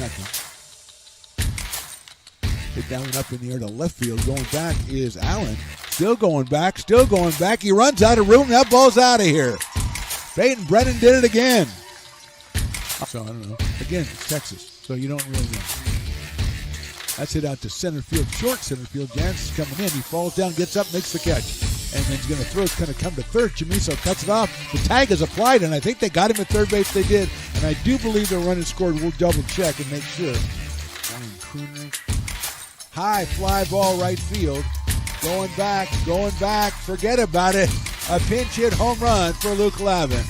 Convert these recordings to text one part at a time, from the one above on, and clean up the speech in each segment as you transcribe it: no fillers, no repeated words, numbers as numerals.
2-0. Hit that one up in the air to left field. Going back is Allen. Still going back. He runs out of room. That ball's out of here. Peyton Brennan did it again. So I don't know. Again, it's Texas, so you don't really know. That's hit out to center field, short center field. Jansen's coming in. He falls down, gets up, makes the catch. And then he's going to throw. It's going to come to third. Chamiso cuts it off. The tag is applied, and I think they got him at third base. They did. And I do believe they're running scored. We'll double check and make sure. Ryan Crooner. High fly ball right field. Going back. Forget about it. A pinch hit home run for Luke Lavin.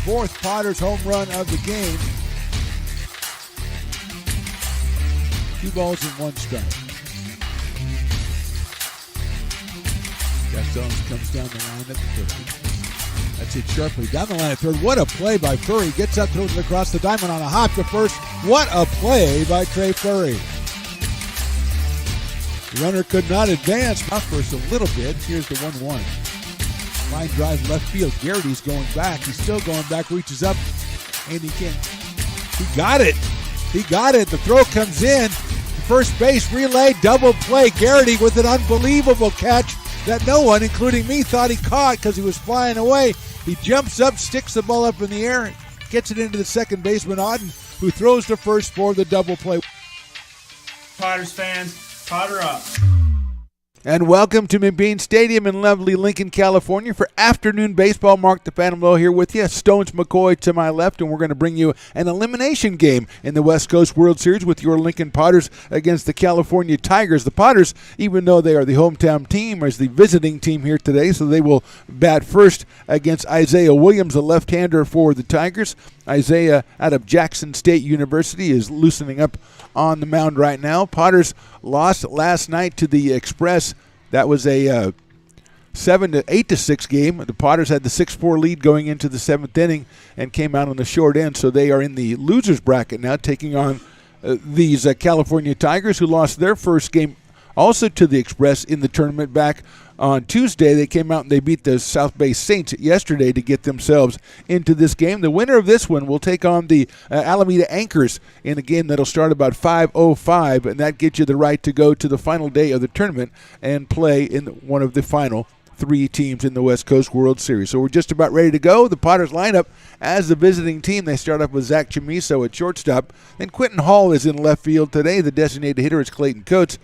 Fourth Potters home run of the game. 2 balls and 1 strike. Gaston comes down the line at the third. That's hit sharply down the line at third. What a play by Furry. Gets up, throws it across the diamond on a hop to first. What a play by Trey Furry. The runner could not advance. Off first a little bit. Here's the 1-1. Line drive left field. Garrity's going back. He's still going back. Reaches up. And he can't. He got it. The throw comes in. First base relay. Double play. Garrity with an unbelievable catch that no one, including me, thought he caught because he was flying away. He jumps up, sticks the ball up in the air, gets it into the second baseman, Auden, who throws to first for the double play. Potters fans, Potter up. And welcome to McBean Stadium in lovely Lincoln, California for afternoon baseball. Mark the Phantom Low here with you. Stones McCoy to my left, and we're going to bring you an elimination game in the West Coast World Series with your Lincoln Potters against the California Tigers. The Potters, even though they are the hometown team, is the visiting team here today, so they will bat first against Isaiah Williams, a left-hander for the Tigers. Isaiah out of Jackson State University is loosening up on the mound right now. Potters lost last night to the Express. That was a 8-6 game. The Potters had the 6-4 lead going into the 7th inning and came out on the short end, so they are in the losers bracket now, taking on these California Tigers, who lost their first game also to the Express in the tournament back on Tuesday. They came out and they beat the South Bay Saints yesterday to get themselves into this game. The winner of this one will take on the Alameda Anchors in a game that'll start about 5:05, and that gets you the right to go to the final day of the tournament and play in one of the final 3 teams in the West Coast World Series. So we're just about ready to go. The Potters lineup as the visiting team. They start off with Zach Chamiso at shortstop. Then Quentin Hall is in left field today. The designated hitter is Clayton Coates.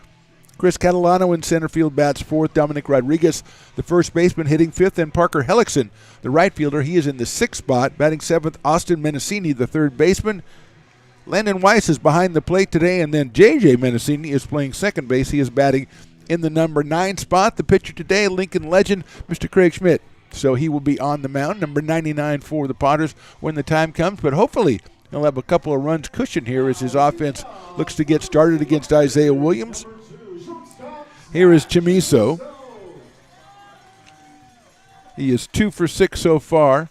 Chris Catalano in center field bats 4th. Dominic Rodriguez, the first baseman, hitting 5th. And Parker Hellickson, the right fielder, he is in the 6th spot. Batting 7th, Austin Menacini, the third baseman. Landon Weiss is behind the plate today. And then J.J. Menacini is playing second base. He is batting in the number 9 spot. The pitcher today, Lincoln legend, Mr. Craig Schmidt. So he will be on the mound, number 99 for the Potters when the time comes. But hopefully he'll have a couple of runs cushion here as his offense looks to get started against Isaiah Williams. Here is Chamiso. He is 2 for 6 so far.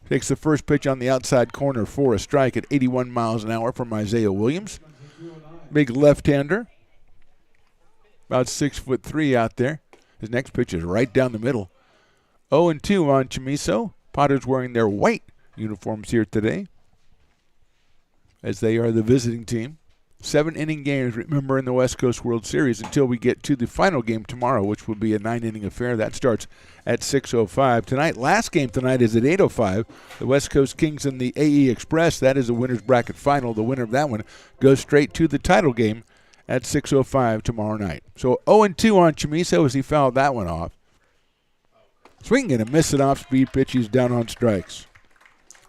Takes the first pitch on the outside corner for a strike at 81 miles an hour from Isaiah Williams. Big left-hander. About 6'3" out there. His next pitch is right down the middle. 0-2 on Chamiso. Potters wearing their white uniforms here today, as they are the visiting team. 7-inning games, remember, in the West Coast World Series until we get to the final game tomorrow, which will be a 9-inning affair. That starts at 6:05 tonight. Last game tonight is at 8:05. The West Coast Kings and the AE Express. That is a winner's bracket final. The winner of that one goes straight to the title game at 6:05 tomorrow night. So 0-2 on Chamiso as he fouled that one off. Swinging and a miss, an off-speed pitch. He's down on strikes.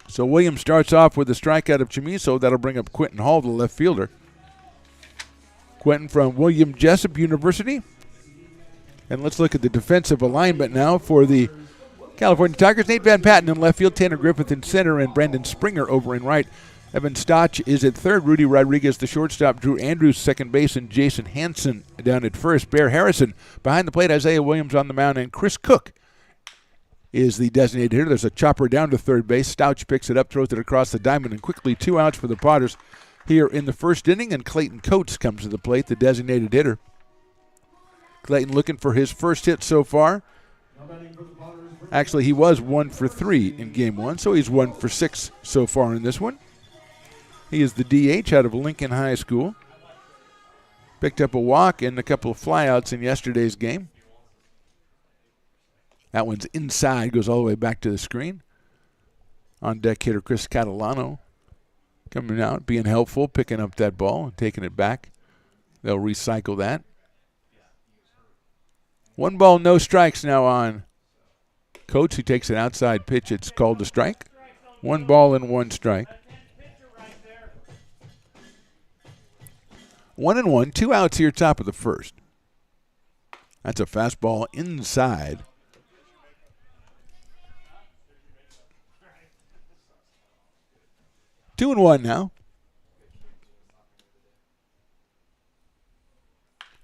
So Williams starts off with a strikeout of Chamiso. That'll bring up Quentin Hall, the left fielder. Quentin from William Jessup University. And let's look at the defensive alignment now for the California Tigers. Nate Van Patten in left field, Tanner Griffith in center, and Brandon Springer over in right. Evan Stotch is at third. Rudy Rodriguez, the shortstop. Drew Andrews, second base, and Jason Hansen down at first. Bear Harrison behind the plate. Isaiah Williams on the mound, and Chris Cook is the designated hitter. There's a chopper down to third base. Stouch picks it up, throws it across the diamond, and quickly 2 outs for the Potters here in the first inning, and Clayton Coates comes to the plate, the designated hitter. Clayton looking for his first hit so far. Actually, he was 1 for 3 in game 1, so he's 1 for 6 so far in this one. He is the DH out of Lincoln High School. Picked up a walk and a couple of flyouts in yesterday's game. That one's inside, goes all the way back to the screen. On deck hitter Chris Catalano coming out, being helpful, picking up that ball and taking it back. They'll recycle that. 1 ball, no strikes now on Coates, who takes an outside pitch. It's called a strike. 1 ball and 1 strike. 1-1, 2 outs here, top of the first. That's a fastball inside. Two and one now.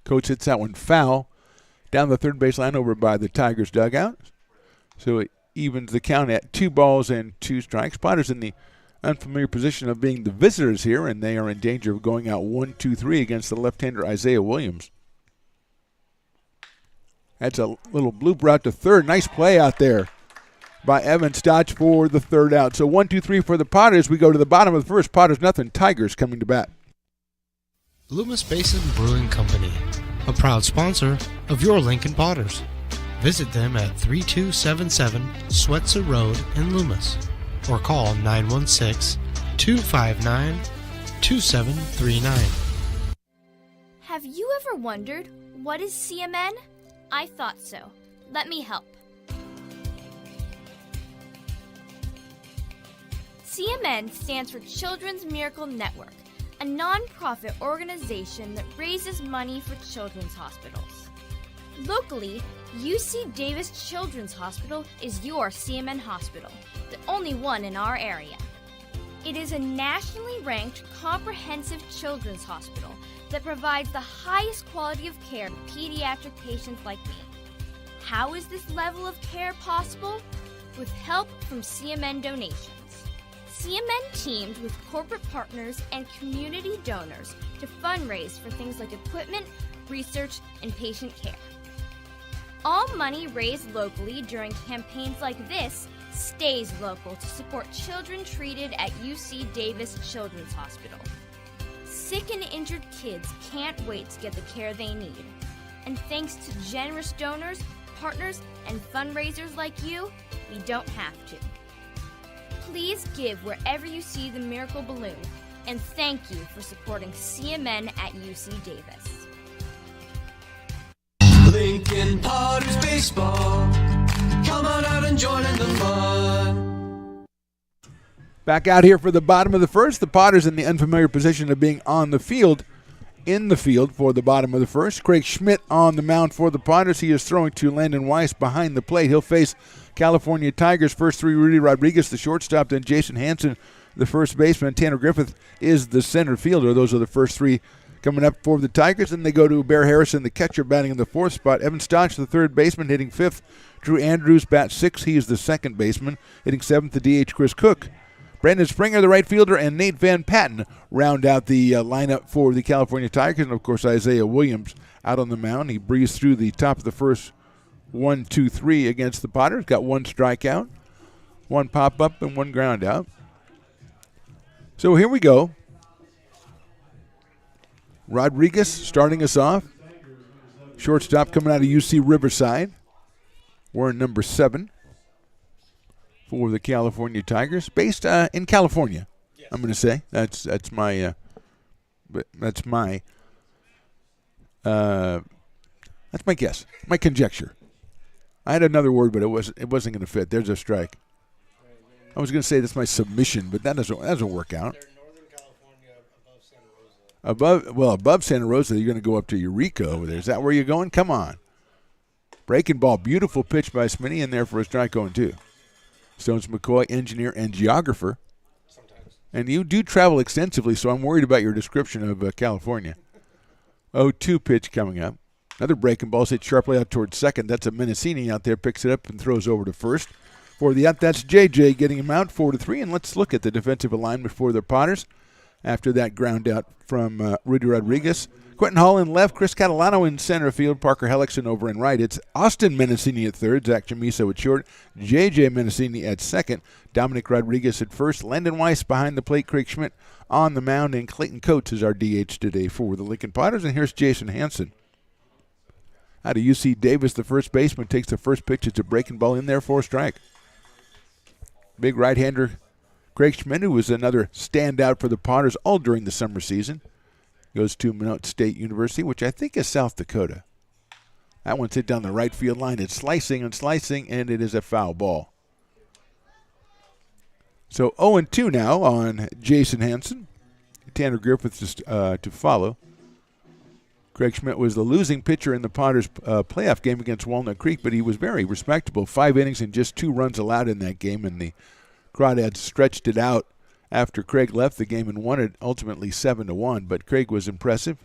Coates hits that one foul down the third baseline over by the Tigers dugout. So it evens the count at 2 balls and 2 strikes. Potters in the unfamiliar position of being the visitors here, and they are in danger of going out 1-2-3 against the left-hander Isaiah Williams. That's a little blooper out to third. Nice play out there by Evan Stotch for the 3rd out. So 1-2-3 for the Potters. We go to the bottom of the first. Potters nothing. Tigers coming to bat. Loomis Basin Brewing Company, a proud sponsor of your Lincoln Potters. Visit them at 3277 Swetzer Road in Loomis or call 916-259-2739. Have you ever wondered, what is CMN? I thought so. Let me help. CMN stands for Children's Miracle Network, a non-profit organization that raises money for children's hospitals. Locally, UC Davis Children's Hospital is your CMN hospital, the only one in our area. It is a nationally ranked comprehensive children's hospital that provides the highest quality of care to pediatric patients like me. How is this level of care possible? With help from CMN donations. CMN teamed with corporate partners and community donors to fundraise for things like equipment, research, and patient care. All money raised locally during campaigns like this stays local to support children treated at UC Davis Children's Hospital. Sick and injured kids can't wait to get the care they need. And thanks to generous donors, partners, and fundraisers like you, we don't have to. Please give wherever you see the Miracle Balloon, and thank you for supporting CMN at UC Davis. Lincoln Potters Baseball, come on out and join in the fun. Back out here for the bottom of the first. The Potters in the unfamiliar position of being on the field, in the field for the bottom of the first. Craig Schmidt on the mound for the Potters. He is throwing to Landon Weiss behind the plate. He'll face California Tigers. First 3, Rudy Rodriguez, the shortstop, then Jason Hansen, the first baseman. Tanner Griffith is the center fielder. Those are the first 3 coming up for the Tigers. Then they go to Bear Harrison, the catcher, batting in the 4th spot. Evan Stotch, the third baseman, hitting 5th. Drew Andrews bats 6th. He is the second baseman. Hitting 7th, the DH, Chris Cook. Brandon Springer, the right fielder, and Nate Van Patten round out the lineup for the California Tigers. And, of course, Isaiah Williams out on the mound. He breezed through the top of the first 1-2-3 against the Potters. Got 1 strikeout, 1 pop-up, and 1 ground out. So here we go. Rodriguez starting us off. Shortstop coming out of UC Riverside. Wearing number 7 for the California Tigers. Based in California, yes. I'm going to say. That's my guess, my conjecture. I had another word, but it wasn't going to fit. There's a strike. I was going to say that's my submission, but that doesn't work out. They're Northern California, above Santa Rosa. Above Santa Rosa, you're going to go up to Eureka over there. Is that where you're going? Come on. Breaking ball, beautiful pitch by Smitty in there for a strike going 2. Stones McCoy, engineer and geographer. Sometimes. And you do travel extensively, so I'm worried about your description of California. 0-2 pitch coming up. Another breaking ball hit sharply out towards second. That's a Mendocini out there, picks it up and throws over to first. For the out, that's JJ getting him out 4-3. And let's look at the defensive alignment for the Potters after that ground out from Rudy Rodriguez. Quentin Hall in left, Chris Catalano in center field, Parker Hellickson over in right. It's Austin Menacini at third, Zach Chamiso at short, J.J. Menacini at second, Dominic Rodriguez at first, Landon Weiss behind the plate, Craig Schmidt on the mound, and Clayton Coates is our DH today for the Lincoln Potters. And here's Jason Hanson. Out of UC Davis, the first baseman, takes the first pitch. It's a breaking ball in there for a strike. Big right-hander Craig Schmidt, who was another standout for the Potters all during the summer season, goes to Minot State University, which I think is South Dakota. That one's hit down the right field line. It's slicing, and it is a foul ball. So 0-2 now on Jason Hanson. Tanner Griffith to follow. Craig Schmidt was the losing pitcher in the Potters playoff game against Walnut Creek, but he was very respectable. 5 innings and just 2 runs allowed in that game, and the Crawdads stretched it out after Craig left the game and won it ultimately 7-1. But Craig was impressive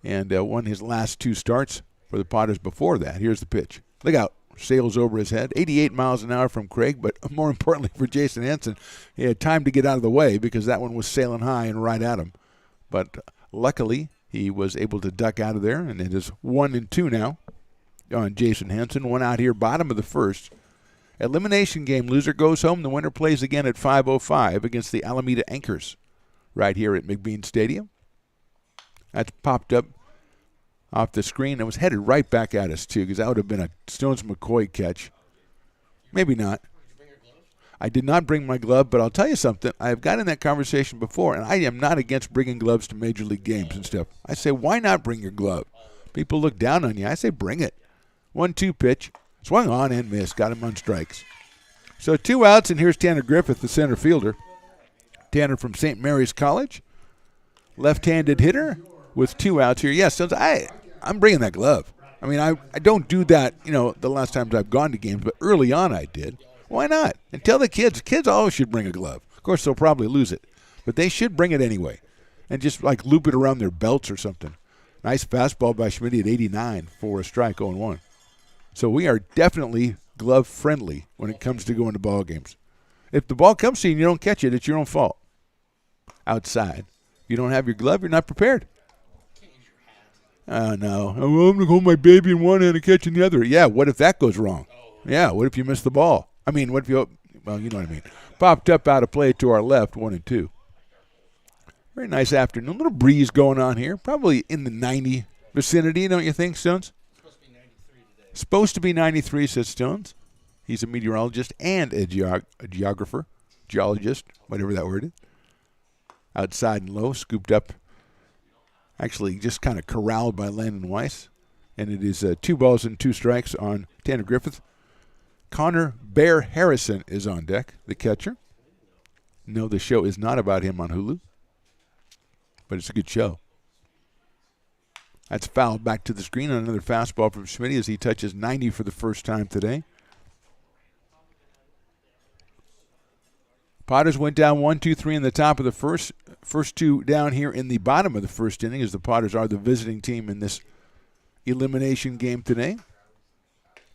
and won his last 2 starts for the Potters before that. Here's the pitch. Look out. Sails over his head. 88 miles an hour from Craig, but more importantly for Jason Hanson, he had time to get out of the way because that one was sailing high and right at him. But luckily, he was able to duck out of there, and it is 1-2 now on Jason Hanson. 1 out here, bottom of the first. Elimination game. Loser goes home. The winner plays again at 5:05 against the Alameda Anchors right here at McBean Stadium. That's popped up off the screen. It was headed right back at us, too, because that would have been a Stones McCoy catch. Maybe not. I did not bring my glove, but I'll tell you something. I have gotten in that conversation before, and I am not against bringing gloves to Major League games and stuff. I say, why not bring your glove? People look down on you. I say, bring it. 1-2 pitch. Swung on and missed. Got him on strikes. So 2 outs, and here's Tanner Griffith, the center fielder. Tanner from St. Mary's College. Left-handed hitter with 2 outs here. Yes, I'm bringing that glove. I mean, I don't do that, the last times I've gone to games, but early on I did. Why not? And tell the kids always should bring a glove. Of course, they'll probably lose it, but they should bring it anyway and just like loop it around their belts or something. Nice fastball by Schmidt at 89 for a strike, 0-1. So we are definitely glove-friendly when it comes to going to ball games. If the ball comes to you and you don't catch it, it's your own fault. Outside. If you don't have your glove, you're not prepared. No. I'm going to hold my baby in one hand and catch in the other. Yeah, what if that goes wrong? Yeah, what if you miss the ball? I mean, what if you know what I mean. Popped up out of play to our left, 1-2. Very nice afternoon. A little breeze going on here. Probably in the 90 vicinity, don't you think, Stones? Supposed to be 93, says Stones. He's a meteorologist and a geographer, geologist, whatever that word is. Outside and low, scooped up. Actually, just kind of corralled by Landon Weiss. And it is 2 balls and 2 strikes on Tanner Griffith. Connor Bear Harrison is on deck, the catcher. No, the show is not about him on Hulu, but it's a good show. That's fouled back to the screen on another fastball from Schmidt as he touches 90 for the first time today. Potters went down 1-2-3 in the top of the first. First 2 down here in the bottom of the first inning as the Potters are the visiting team in this elimination game today.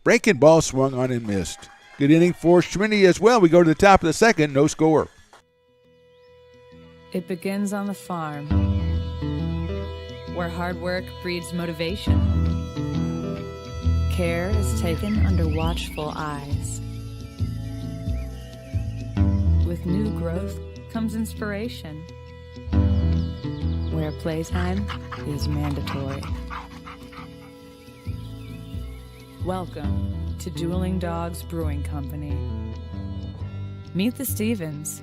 Breaking ball swung on and missed. Good inning for Schmidt as well. We go to the top of the second, no score. It begins on the farm, where hard work breeds motivation. Care is taken under watchful eyes. With new growth comes inspiration, where playtime is mandatory. Welcome to Dueling Dogs Brewing Company. Meet the Stevens,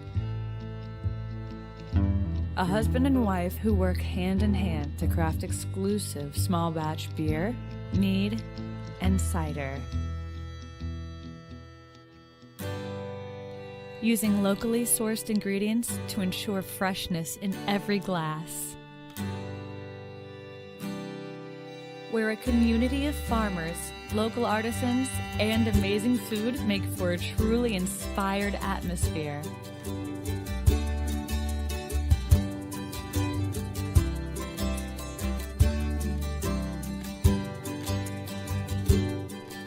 a husband and wife who work hand in hand to craft exclusive small batch beer, mead, and cider. Using locally sourced ingredients to ensure freshness in every glass. Where a community of farmers, local artisans, and amazing food make for a truly inspired atmosphere.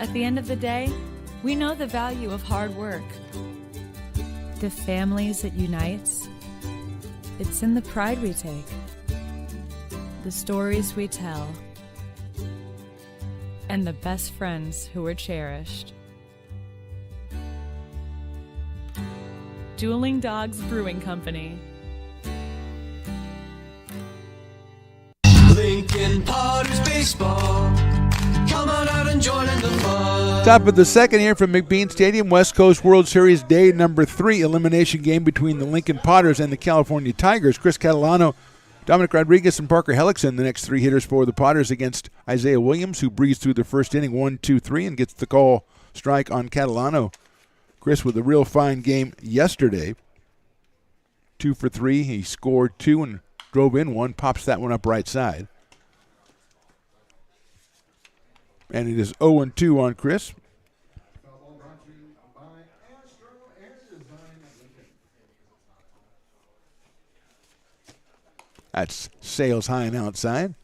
At the end of the day, we know the value of hard work. The families it unites, it's in the pride we take. the stories we tell, and the best friends who were cherished. Dueling Dogs Brewing Company. Lincoln Potters Baseball. Come on out and join in the fun. Top of the second here from McBean Stadium, West Coast World Series day number 3 elimination game between the Lincoln Potters and the California Tigers. Chris Catalano, Dominic Rodriguez, and Parker Hellickson, the next 3 hitters for the Potters against Isaiah Williams, who breezed through the first inning 1-2-3 and gets the call strike on Catalano. Chris with a real fine game yesterday. 2 for 3. He scored 2 and drove in 1. Pops that one up right side. And it is 0-2 on Chris. That's Sales high and outside.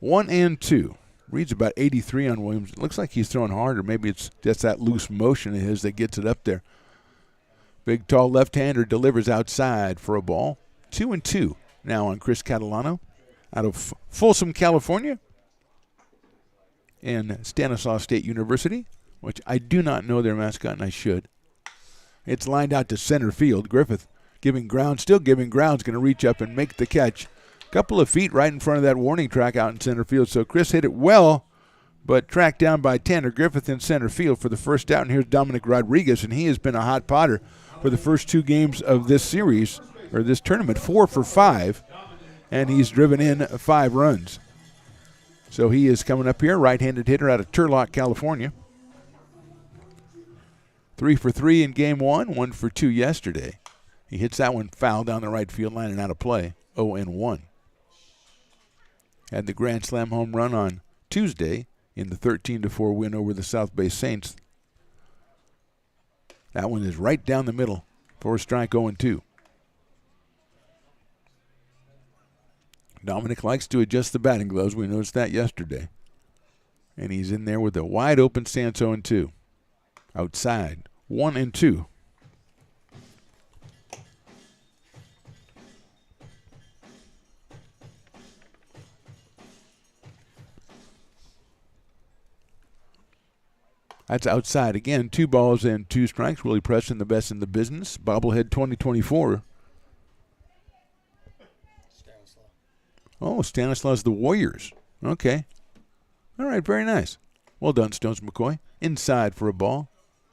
1-2. Reads about 83 on Williams. It looks like he's throwing hard, or maybe it's just that loose motion of his that gets it up there. Big, tall left-hander delivers outside for a ball. 2-2 now on Chris Catalano out of Folsom, California, and Stanislaus State University, which I do not know their mascot, and I should. It's lined out to center field. Griffith giving ground, still giving ground, is going to reach up and make the catch. Couple of feet right in front of that warning track out in center field. So Chris hit it well, but tracked down by Tanner Griffith in center field for the first out. And here's Dominic Rodriguez, and he has been a hot Potter for the first 2 games of this series, or this tournament, 4 for 5, and he's driven in 5 runs. So he is coming up here, right-handed hitter out of Turlock, California. 3 for 3 in game 1, 1 for 2 yesterday. He hits that one foul down the right field line and out of play, 0-1. Had the Grand Slam home run on Tuesday in the 13-4 win over the South Bay Saints. That one is right down the middle for a strike, 0-2. Dominic likes to adjust the batting gloves. We noticed that yesterday. And he's in there with a wide open stance, 0-2. Outside, 1-2. That's outside again. 2 balls and 2 strikes. Willie Preston, the best in the business. Bobblehead 2024. Stanislaus. Oh, Stanislaus, the Warriors. Okay. All right, very nice. Well done, Stones McCoy. Inside for a ball.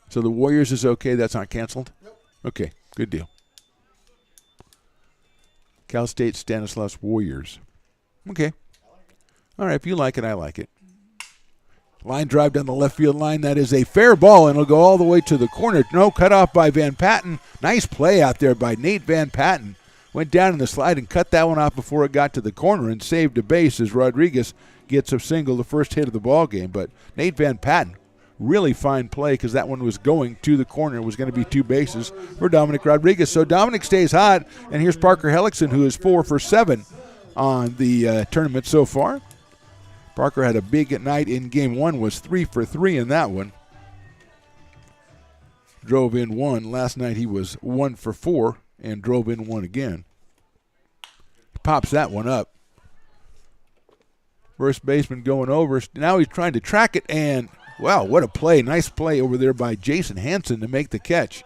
So the Warriors is okay. That's not canceled? Nope. Okay, good deal. Cal State Stanislaus Warriors. Okay. All right, if you like it, I like it. Line drive down the left field line. That is a fair ball, and it'll go all the way to the corner. No, cut off by Van Patten. Nice play out there by Nate Van Patten. Went down in the slide and cut that one off before it got to the corner and saved a base as Rodriguez gets a single, the first hit of the ball game. But Nate Van Patten, really fine play because that one was going to the corner. It was going to be 2 bases for Dominic Rodriguez. So Dominic stays hot, and here's Parker Hellickson, who is 4 for 7 on the tournament so far. Parker had a big night in game 1, was 3 for 3 in that one. Drove in 1. Last night he was 1 for 4 and drove in 1 again. Pops that one up. First baseman going over. Now he's trying to track it, and, wow, what a play. Nice play over there by Jason Hansen to make the catch.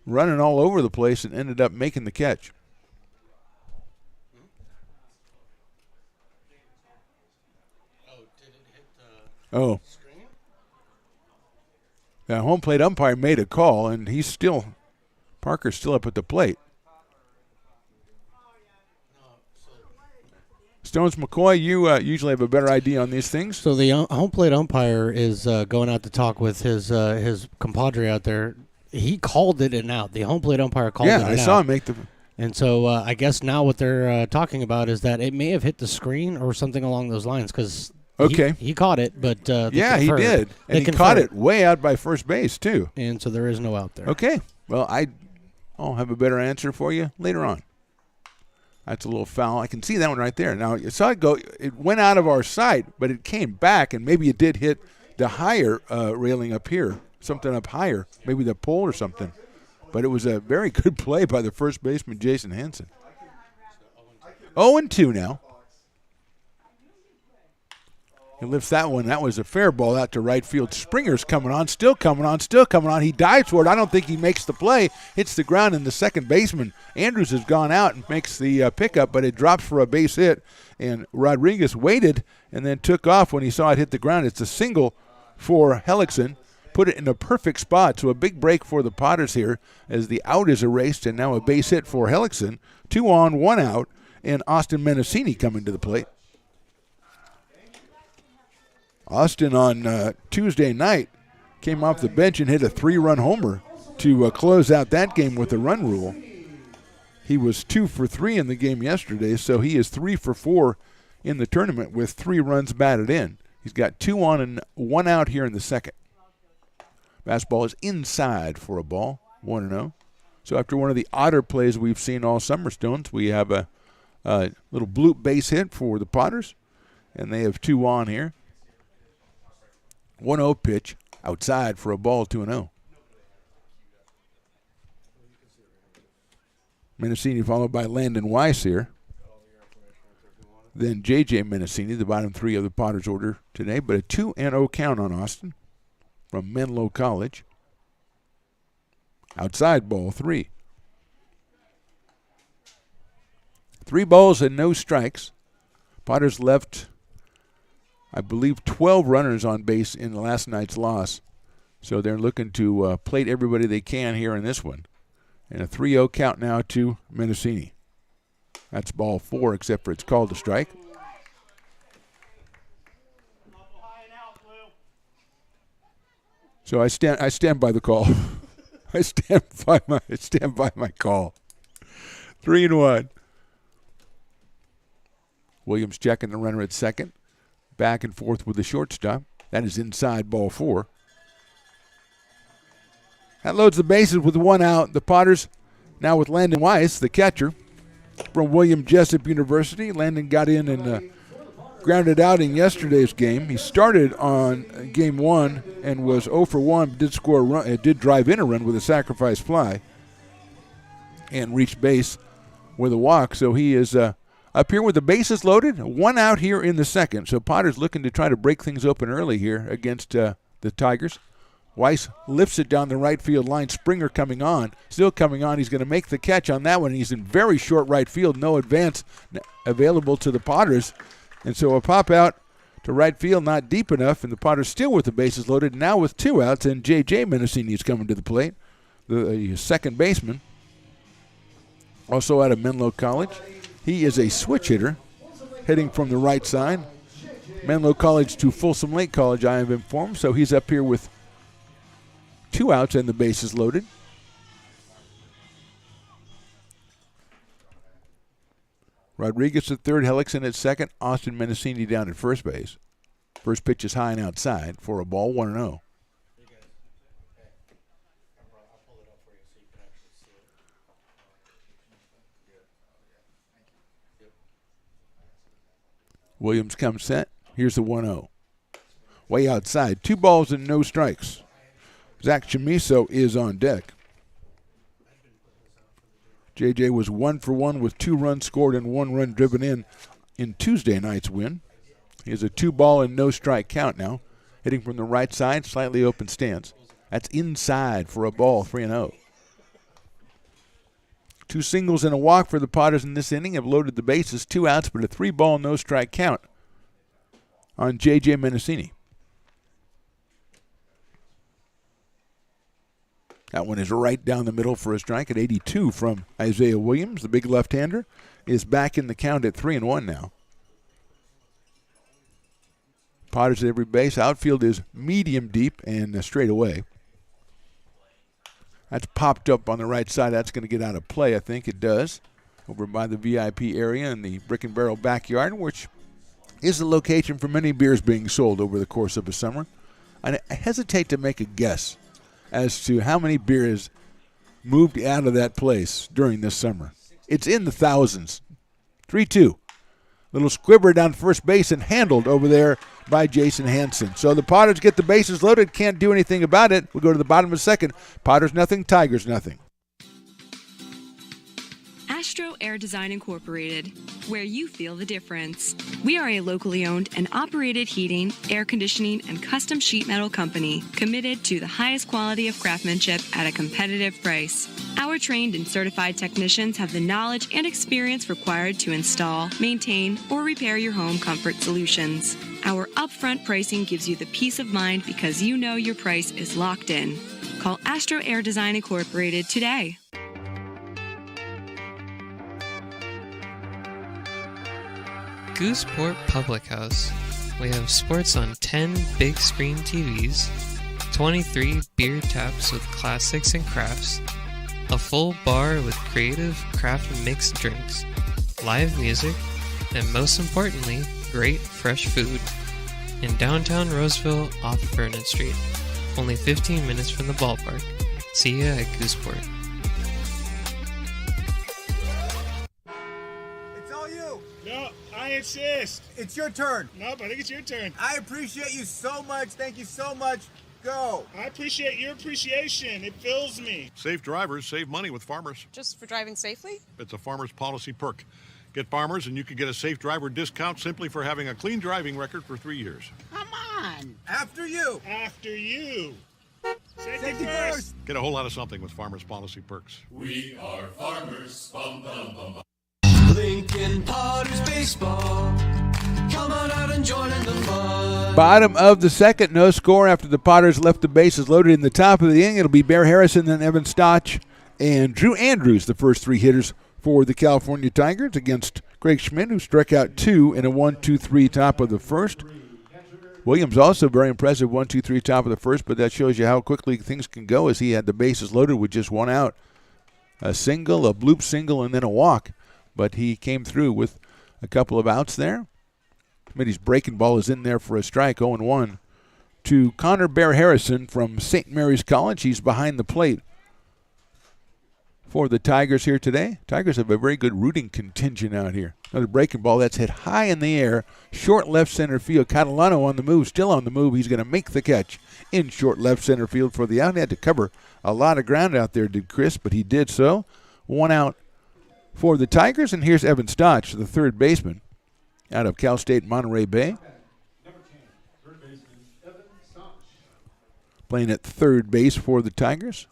Running all over the place and ended up making the catch. Oh. The home plate umpire made a call, and Parker's still up at the plate. Stones McCoy, you usually have a better idea on these things. So the home plate umpire is going out to talk with his compadre out there. He called it an out. The home plate umpire called it an out. Yeah, I saw him make the... And so I guess now what they're talking about is that it may have hit the screen or something along those lines because... Okay. He caught it, but yeah, he did. And he caught it way out by first base, too. And so there is no out there. Okay. Well, I'll have a better answer for you later on. That's a little foul. I can see that one right there. Now, you saw it go. It went out of our sight, but it came back, and maybe it did hit the higher railing up here, something up higher, maybe the pole or something. But it was a very good play by the first baseman, Jason Hansen. 0-2 now. He lifts that one. That was a fair ball out to right field. Springer's coming on, still coming on, still coming on. He dives for it. I don't think he makes the play. Hits the ground, and the second baseman, Andrews, has gone out and makes the pickup, but it drops for a base hit. And Rodriguez waited and then took off when he saw it hit the ground. It's a single for Hellickson. Put it in a perfect spot. So a big break for the Potters here as the out is erased, and now a base hit for Hellickson. 2 on, 1 out, and Austin Mendocini coming to the plate. Austin on Tuesday night came off the bench and hit a 3-run homer to close out that game with the run rule. He was 2 for 3 in the game yesterday, so he is 3 for 4 in the tournament with 3 runs batted in. He's got 2 on and 1 out here in the second. Fastball is inside for a ball, 1-0. So after one of the odder plays we've seen all summer, Stones, we have a little bloop base hit for the Potters, and they have 2 on here. 1-0 pitch outside for a ball, 2-0. Mendocini followed by Landon Weiss here. Then J.J. Mendocini, the bottom 3 of the Potters order today, but a 2-0 count on Austin from Menlo College. Outside ball, 3. 3 balls and no strikes. Potters left, I believe, 12 runners on base in last night's loss. So they're looking to plate everybody they can here in this one. And a 3-0 count now to Mendocini. That's ball 4, except for it's called a strike. So I stand by the call. I stand by my call. 3-1. Williams checking the runner at second. Back and forth with the shortstop. That is inside ball 4. That loads the bases with 1 out. The Potters now with Landon Weiss, the catcher from William Jessup University. Landon got in and grounded out in yesterday's game. He started on game 1 and was 0 for 1. Did score a run. It did drive in a run with a sacrifice fly and reached base with a walk. So he is up here with the bases loaded. 1 out here in the second. So Potters looking to try to break things open early here against the Tigers. Weiss lifts it down the right field line. Springer coming on. Still coming on. He's going to make the catch on that one. He's in very short right field. No advance available to the Potters. And so a pop out to right field, not deep enough, and the Potters still with the bases loaded, now with 2 outs, and J.J. Mendocini is coming to the plate, the second baseman, also out of Menlo College. He is a switch hitter, hitting from the right side. Menlo College to Folsom Lake College, I have informed, so he's up here with 2 outs and the bases loaded. Rodriguez at third, Hellickson at second, Austin Mendocini down at first base. First pitch is high and outside for a ball, 1-0. Williams comes set. Here's the 1-0. Way outside. 2 balls and no strikes. Zach Chamiso is on deck. JJ was 1 for 1 with 2 runs scored and 1 run driven in Tuesday night's win. He has a 2-ball and no strike count now. Hitting from the right side, slightly open stance. That's inside for a ball, 3-0. 2 singles and a walk for the Potters in this inning have loaded the bases. 2 outs, but a 3-ball, no strike count on J.J. Mendocini. That one is right down the middle for a strike at 82 from Isaiah Williams. The big left-hander is back in the count at 3-1 now. Potters at every base. Outfield is medium deep and straight away. That's popped up on the right side. That's going to get out of play, I think it does, over by the VIP area in the Brick and Barrel backyard, which is the location for many beers being sold over the course of a summer. I hesitate to make a guess as to how many beers moved out of that place during this summer. It's in the thousands. 3-2. Little squibber down first base and handled over there by Jason Hansen. So the Potters get the bases loaded. Can't do anything about it. We'll go to the bottom of the second. Potters nothing, Tigers nothing. Astro Air Design Incorporated, where you feel the difference. We are a locally owned and operated heating, air conditioning, and custom sheet metal company committed to the highest quality of craftsmanship at a competitive price. Our trained and certified technicians have the knowledge and experience required to install, maintain, or repair your home comfort solutions. Our upfront pricing gives you the peace of mind because you know your price is locked in. Call Astro Air Design Incorporated today. Gooseport Public House. We have sports on 10 big screen TVs, 23 beer taps with classics and crafts, a full bar with creative craft mixed drinks, live music, and most importantly, great fresh food. In downtown Roseville off Vernon Street. Only 15 minutes from the ballpark. See ya at Gooseport. It's all you. No, I insist. It's your turn. Nope, I think it's your turn. I appreciate you so much. Thank you so much. Go. I appreciate your appreciation. It fills me. Safe drivers save money with Farmers. Just for driving safely? It's a Farmers policy perk. Get Farmers and you can get a safe driver discount simply for having a clean driving record for 3 years. Come on. After you. After you. Safety first. Get a whole lot of something with Farmers policy perks. We are farmers. Bum, bum, bum, bum. Lincoln Potters Baseball. Come on out and join in the fun. Bottom of the second, no score after the Potters left the bases loaded in the top of the inning. It'll be Bear Harrison, then Evan Stotch, and Drew Andrews, the first three hitters for the California Tigers against Greg Schmidt, who struck out 2 in a 1-2-3 top of the first. Williams also very impressive, 1-2-3 top of the first, but that shows you how quickly things can go as he had the bases loaded with just one out. A single, a bloop single, and then a walk. But he came through with a couple of outs there. Schmidt's breaking ball is in there for a strike, 0-1 to Connor Bear Harrison from St. Mary's College. He's behind the plate for the Tigers here today. Tigers have a very good rooting contingent out here. Another breaking ball that's hit high in the air, short left center field. Catalano on the move, still on the move. He's going to make the catch in short left center field for the out. He had to cover a lot of ground out there, did Chris, but he did so. One out for the Tigers, and here's Evan Stotch, the third baseman out of Cal State Monterey Bay. Playing at third base for the Tigers.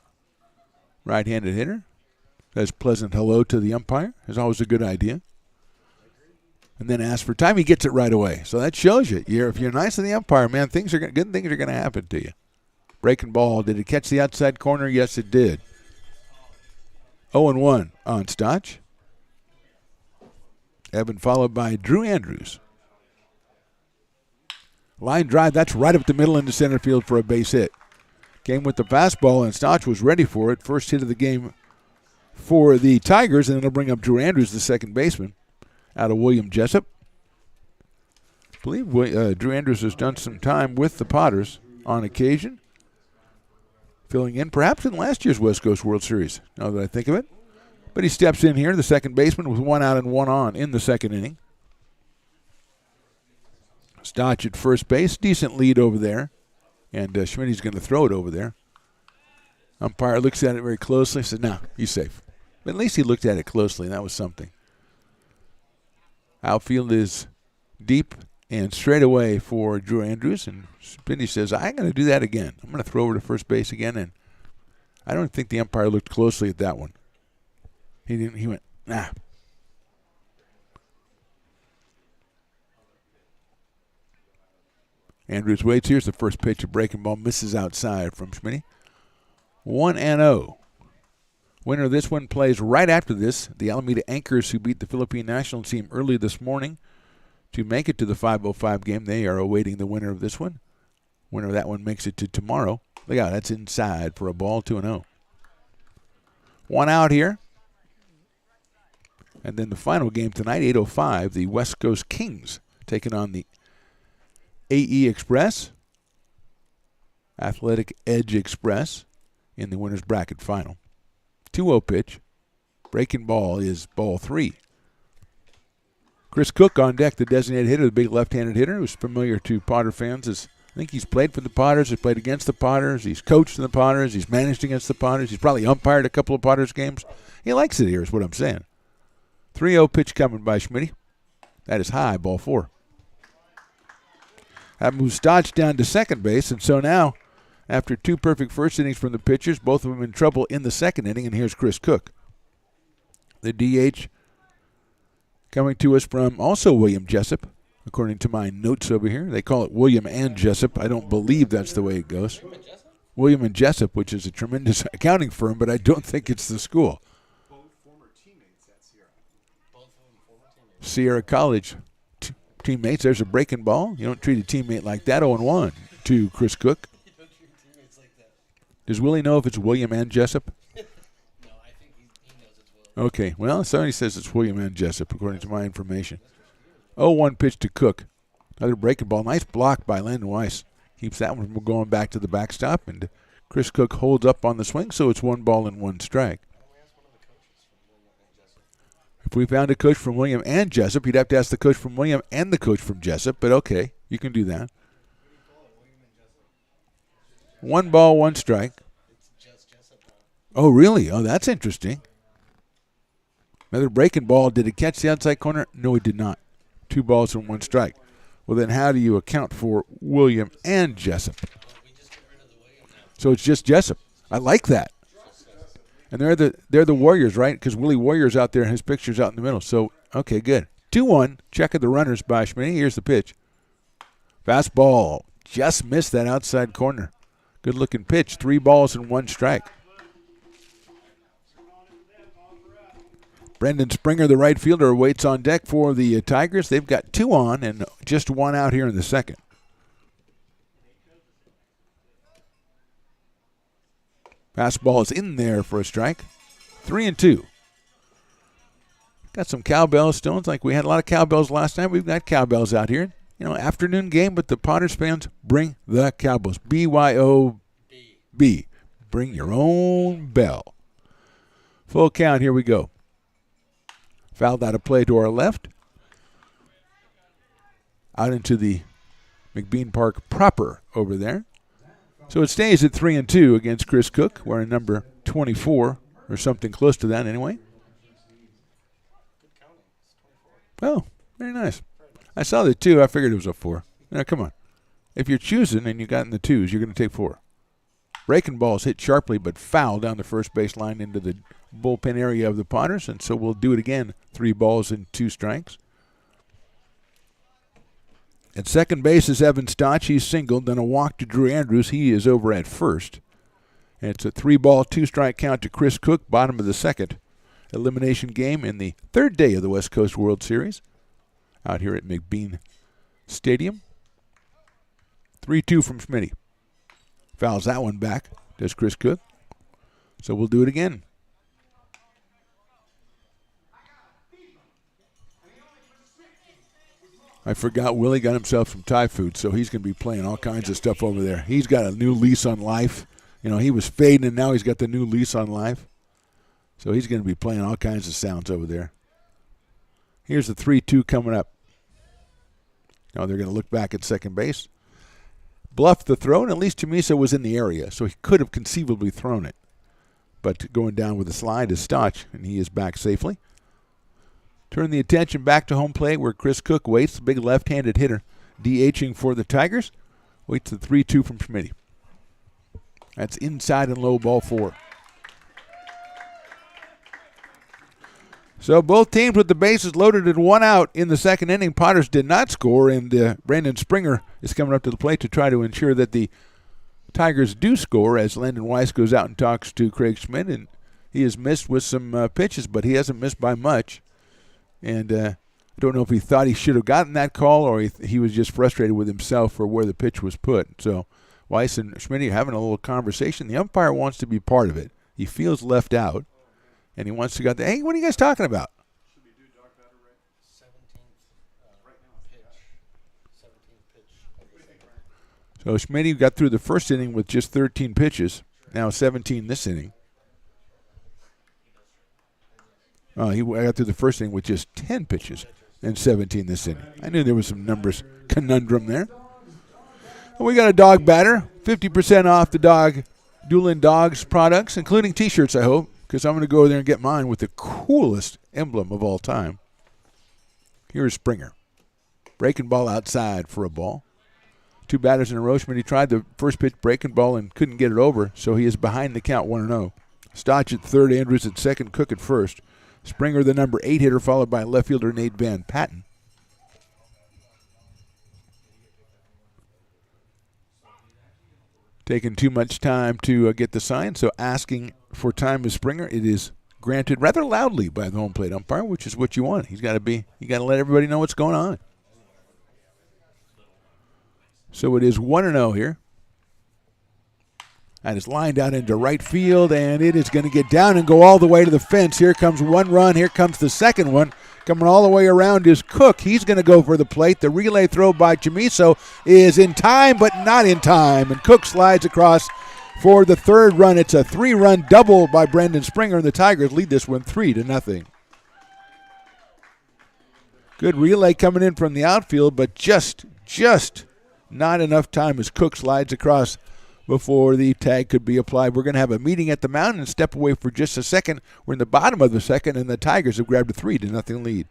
Right-handed hitter. Says pleasant hello to the umpire. Is always a good idea. And then ask for time. He gets it right away. So that shows you. If you're nice to the umpire, man, good things are going to happen to you. Breaking ball. Did it catch the outside corner? Yes, it did. 0-1 on Stotch. Evan followed by Drew Andrews. Line drive. That's right up the middle into center field for a base hit. Came with the fastball, and Stotch was ready for it. First hit of the game for the Tigers, and it'll bring up Drew Andrews, the second baseman, out of William Jessup. I believe Drew Andrews has done some time with the Potters on occasion, filling in perhaps in last year's West Coast World Series, now that I think of it. But he steps in here, the second baseman, with one out and one on in the second inning. Stotch at first base, decent lead over there, and Schmidt's going to throw it over there. Umpire looks at it very closely, says, no, he's safe. But at least he looked at it closely, and that was something. Outfield is deep and straight away for Drew Andrews, and Schmidt says, I'm going to do that again. I'm going to throw over to first base again, and I don't think the umpire looked closely at that one. He didn't. He went, nah. Andrews waits. Here's the first pitch. A breaking ball misses outside from Schmidt. 1-0. Winner of this one plays right after this. The Alameda Anchors, who beat the Philippine national team early this morning to make it to the 5:05 game. They are awaiting the winner of this one. Winner of that one makes it to tomorrow. Look out, that's inside for a ball, 2-0. One out here. And then the final game tonight, 8:05, the West Coast Kings taking on the AE Express, Athletic Edge Express, in the winner's bracket final. 2-0 pitch. Breaking ball is ball 3. Chris Cook on deck, the designated hitter, the big left-handed hitter, who's familiar to Potter fans. I think he's played for the Potters, he's played against the Potters, he's coached in the Potters, he's managed against the Potters, he's probably umpired a couple of Potters games. He likes it here, is what I'm saying. 3-0 pitch coming by Schmitty. That is high, ball 4. That moves Stotch down to second base, and so now, after 2 perfect first innings from the pitchers, both of them in trouble in the second inning, and here's Chris Cook. The DH coming to us from also William Jessup, according to my notes over here. They call it William and Jessup. I don't believe that's the way it goes. William and Jessup, which is a tremendous accounting firm, but I don't think it's the school. Both former teammates at Sierra. Both of them former teammates. Sierra College teammates. There's a breaking ball. You don't treat a teammate like that. 0-1 to Chris Cook. You don't treat teammates like that. Does Willie know if it's William and Jessup? No, I think he knows it's Will. Okay. Well, somebody says it's William and Jessup, according to my information. 0-1 pitch to Cook. Another breaking ball. Nice block by Landon Weiss. Keeps that one from going back to the backstop, and Chris Cook holds up on the swing, so it's 1 ball and 1 strike. If we found a coach from William and Jessup, you'd have to ask the coach from William and the coach from Jessup, but okay, you can do that. 1 ball, 1 strike. Oh, really? Oh, that's interesting. Another breaking ball. Did it catch the outside corner? No, it did not. 2 balls and 1 strike. Well, then how do you account for William and Jessup? So it's just Jessup. I like that. And they're the Warriors, right? Because Willie Warrior's out there and his picture's out in the middle. So, okay, good. 2-1. Check of the runners by Schmitty. Here's the pitch. Fastball. Just missed that outside corner. Good-looking pitch. 3 balls and 1 strike. Brendan Springer, the right fielder, waits on deck for the Tigers. They've got 2 on and just 1 out here in the second. Fastball is in there for a strike. 3-2. Got some cowbell stones like we had a lot of cowbells last time. We've got cowbells out here. You know, afternoon game, but the Potters fans bring the cowbells. B-Y-O-B. Bring your own bell. Full count. Here we go. Fouled out of play to our left. Out into the McBean Park proper over there. So it stays at 3-2 against Chris Cook. We're in number 24 or something close to that anyway. Oh, very nice. I saw the 2. I figured it was a 4. Now, come on. If you're choosing and you got in the 2s, you're going to take 4. Breaking balls hit sharply but foul down the first base line into the bullpen area of the Potters, and so we'll do it again. 3 balls and 2 strikes. At second base is Evan Stotch. He's singled. Then a walk to Drew Andrews. He is over at first. And it's a 3-ball, 2-strike count to Chris Cook, bottom of the second. Elimination game in the 3rd day of the West Coast World Series out here at McBean Stadium. 3-2 from Schmitty. Fouls that one back, does Chris Cook. So we'll do it again. I forgot Willie got himself some Thai food, so he's going to be playing all kinds of stuff over there. He's got a new lease on life. You know, he was fading, and now he's got the new lease on life. So he's going to be playing all kinds of sounds over there. Here's the 3-2 coming up. Now they're going to look back at second base. Bluffed the throw, and at least Chamisa was in the area, so he could have conceivably thrown it. But going down with a slide is Stotch, and he is back safely. Turn the attention back to home plate where Chris Cook waits, the big left-handed hitter, DHing for the Tigers. Waits the 3-2 from Schmitty. That's inside and low, ball 4. So both teams with the bases loaded and 1 out in the second inning. Potters did not score, and Brandon Springer is coming up to the plate to try to ensure that the Tigers do score as Landon Weiss goes out and talks to Craig Schmidt, and he has missed with some pitches, but he hasn't missed by much. And I don't know if he thought he should have gotten that call or he was just frustrated with himself for where the pitch was put. So Weiss and Schmidt are having a little conversation. The umpire wants to be part of it. He feels left out, and he wants to go out there. Hey, what are you guys talking about? Should we do dog batter right? 17th right now pitch. 17th pitch. So Schmidt got through the first inning with just 13 pitches. Now 17 this inning. He got through the first inning with just 10 pitches and 17 this inning. I knew there was some numbers conundrum there. And we got a dog batter, 50% off the dog Doolin Dogs products, including T-shirts, I hope. because I'm going to go there and get mine with the coolest emblem of all time. Here's Springer. Breaking ball outside for a ball. 2 batters in a row. Schmidt tried the first pitch breaking ball and couldn't get it over, so he is behind the count 1-0. Stotch at third, Andrews at second, Cook at first. Springer, the number 8 hitter, followed by left fielder Nate Van Patten. Taking too much time to get the sign, so asking for time with Springer. It is granted rather loudly by the home plate umpire, which is what you want. You got to let everybody know what's going on. So it is 1-0 here. That is lined out into right field, and it is going to get down and go all the way to the fence. Here comes one run. Here comes the second one. Coming all the way around is Cook. He's going to go for the plate. The relay throw by Chamiso is in time, but not in time. And Cook slides across for the third run. It's a 3-run double by Brendan Springer, and the Tigers lead this one 3-0. Good relay coming in from the outfield, but just not enough time as Cook slides across before the tag could be applied. We're going to have a meeting at the mound and step away for just a second. We're in the bottom of the second, and the Tigers have grabbed a 3-0 lead.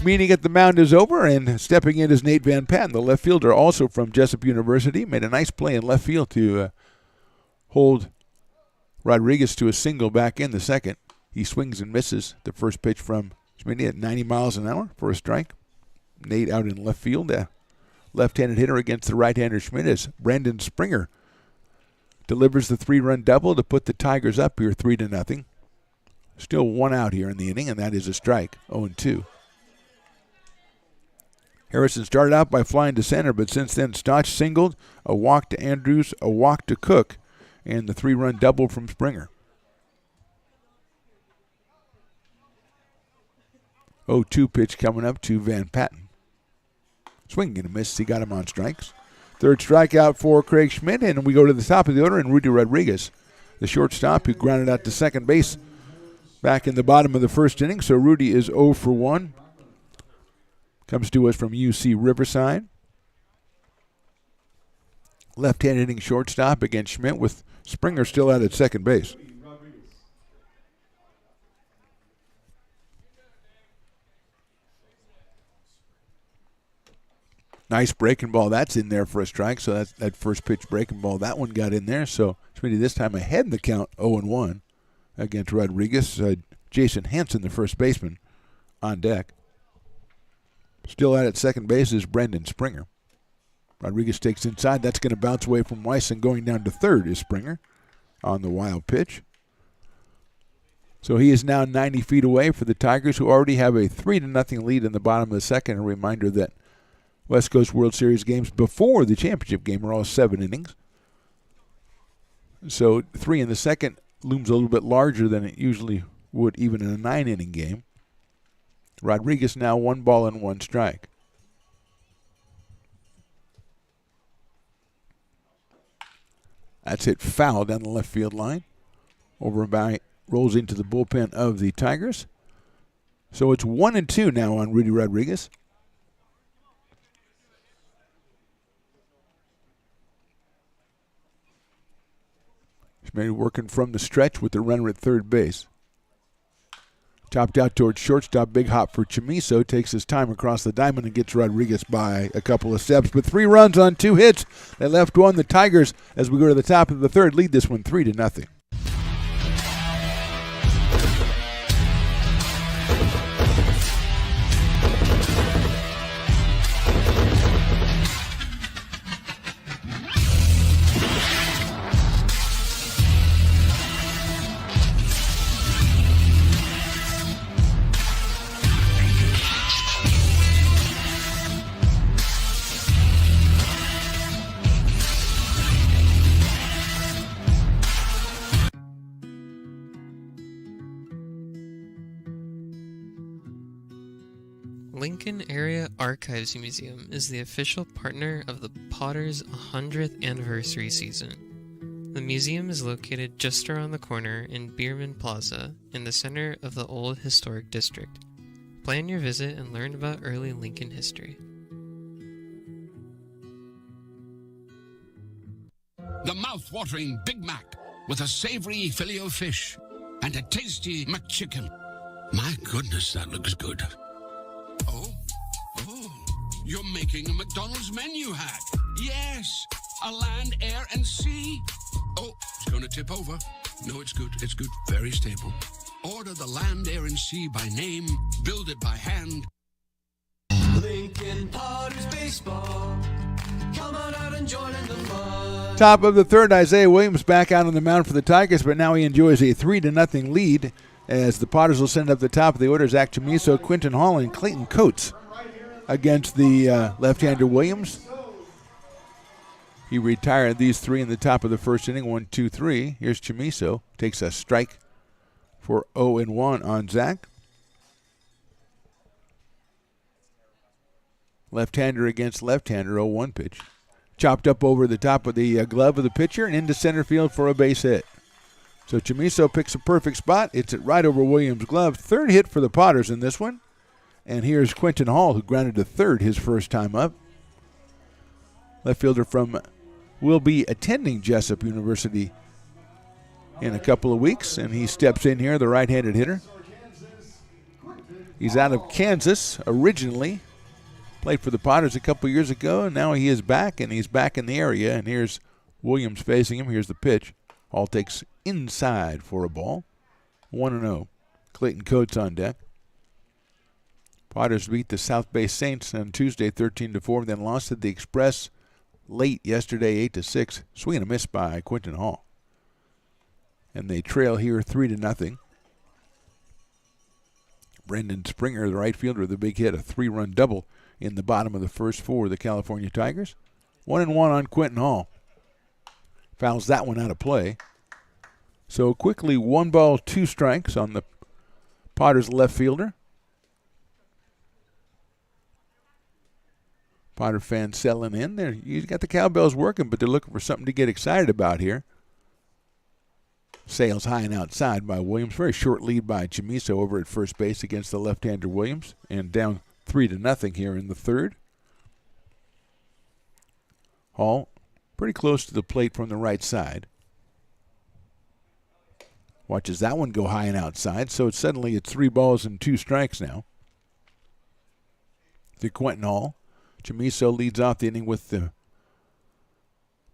Meeting at the mound is over, and stepping in is Nate Van Patten, the left fielder, also from Jessup University. Made a nice play in left field to hold Rodriguez to a single back in the second. He swings and misses the first pitch from Schmidt at 90 miles an hour for a strike. Nate out in left field, left-handed hitter against the right-hander Schmidt as Brendan Springer delivers the 3-run double to put the Tigers up here 3-0. Still one out here in the inning, and that is a strike, 0-2. Harrison started out by flying to center, but since then Stotch singled, a walk to Andrews, a walk to Cook, and the 3-run double from Springer. 0-2 pitch coming up to Van Patten. Swing and a miss. He got him on strikes. Third strikeout for Craig Schmidt, and we go to the top of the order, and Rudy Rodriguez, the shortstop, who grounded out to second base back in the bottom of the first inning. So Rudy is 0 for 1. Comes to us from UC Riverside. Left-hand hitting shortstop against Schmidt with Springer still out at second base. Nice breaking ball. That's in there for a strike. So that's that first pitch breaking ball. That one got in there. So Schmidt this time ahead in the count, 0-1 against Rodriguez. Jason Hansen, the first baseman, on deck. Still out at second base is Brendan Springer. Rodriguez takes inside. That's going to bounce away from Weiss, and going down to third is Springer on the wild pitch. So he is now 90 feet away for the Tigers, who already have a 3-0 lead in the bottom of the second. A reminder that West Coast World Series games before the championship game are all 7 innings. So 3 in the second looms a little bit larger than it usually would even in a 9-inning game. Rodriguez now 1 ball and 1 strike. That's hit foul down the left field line. Over by, rolls into the bullpen of the Tigers. So it's 1-2 now on Rudy Rodriguez. Schmidt working from the stretch with the runner at third base. Chopped out towards shortstop. Big hop for Chamiso. Takes his time across the diamond and gets Rodriguez by a couple of steps. But 3 runs on 2 hits. They left one. The Tigers, as we go to the top of the third, lead this one 3-0. Lincoln Area Archives Museum is the official partner of the Potters' 100th anniversary season. The museum is located just around the corner in Bierman Plaza in the center of the Old Historic District. Plan your visit and learn about early Lincoln history. The mouth-watering Big Mac with a savory Filet-O-Fish and a tasty McChicken. My goodness, that looks good. Oh, you're making a McDonald's menu hack. Yes, a land, air, and sea. Oh, it's going to tip over. No, it's good. It's good. Very stable. Order the land, air, and sea by name. Build it by hand. Lincoln Potters Baseball. Come on out and join in the fun. Top of the third, Isaiah Williams back out on the mound for the Tigers, but now he enjoys a 3-0 lead as the Potters will send up the top of the order Zach Chamiso, Quinton Hall, and Clayton Coates against the left-hander Williams. He retired these three in the top of the first inning, 1-2-3. Here's Chamiso, takes a strike for 0-1 on Zach. Left-hander against left-hander, 0-1 pitch. Chopped up over the top of the glove of the pitcher and into center field for a base hit. So Chamiso picks a perfect spot. It's right over Williams' glove. Third hit for the Potters in this one. And here's Quinton Hall, who grounded to third his first time up. Left fielder will be attending Jessup University in a couple of weeks, and he steps in here, the right-handed hitter. He's out of Kansas originally. Played for the Potters a couple years ago, and now he is back, and he's back in the area. And here's Williams facing him. Here's the pitch. Hall takes inside for a ball. 1-0. Clayton Coates on deck. Potters beat the South Bay Saints on Tuesday 13-4, then lost to the Express late yesterday 8-6. Swing and a miss by Quinton Hall. And they trail here 3-0. Brendan Springer, the right fielder, with a big hit, a 3-run double in the bottom of the first for the California Tigers. 1-1 on Quinton Hall. Fouls that one out of play. So quickly 1 ball, 2 strikes on the Potters left fielder. Potter fans settling in there. You got the cowbells working, but they're looking for something to get excited about here. Sails high and outside by Williams. Very short lead by Chamiso over at first base against the left-hander Williams. And down 3-0 here in the third. Hall pretty close to the plate from the right side. Watches that one go high and outside. So suddenly it's 3 balls and 2 strikes now. To Quinton Hall. Chamiso leads off the inning with the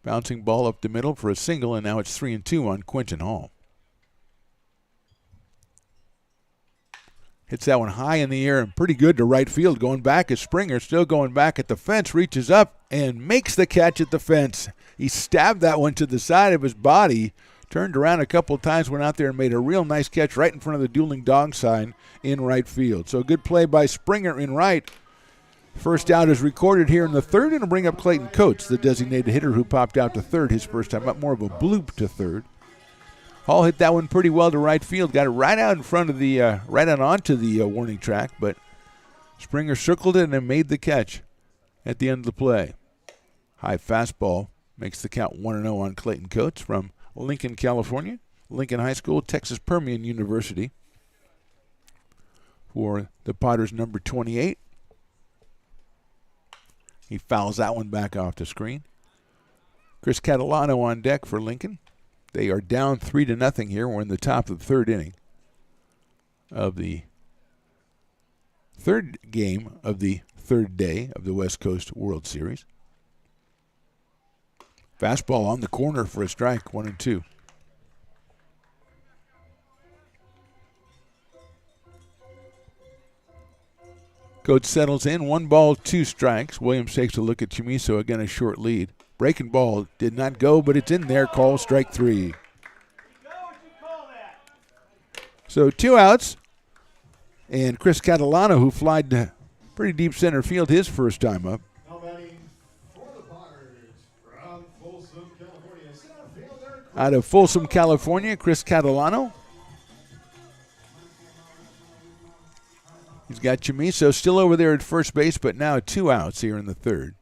bouncing ball up the middle for a single, and now it's 3-2 on Quinton Hall. Hits that one high in the air and pretty good to right field. Going back is Springer, still going back at the fence, reaches up and makes the catch at the fence. He stabbed that one to the side of his body, turned around a couple of times, went out there and made a real nice catch right in front of the dueling dog sign in right field. So a good play by Springer in right. First out is recorded here in the third, and it'll bring up Clayton Coates, the designated hitter who popped out to third his first time up, more of a bloop to third. Hall hit that one pretty well to right field, got it right out in front of the, right out onto the warning track, but Springer circled it and made the catch at the end of the play. High fastball makes the count 1-0 on Clayton Coates from Lincoln, California. Lincoln High School, Texas Permian University. For the Potters, number 28. He fouls that one back off the screen. Chris Catalano on deck for Lincoln. They are down 3-0 here. We're in the top of the third inning of the third game of the third day of the West Coast World Series. Fastball on the corner for a strike, 1-2. Coates settles in, 1 ball, 2 strikes. Williams takes a look at Chamiso, again a short lead. Breaking ball did not go, but it's in there. Call strike 3. So 2 outs. And Chris Catalano, who flied to pretty deep center field his first time up. Out of Folsom, California, Chris Catalano. He's got Chamiso still over there at first base, but now 2 outs here in the third.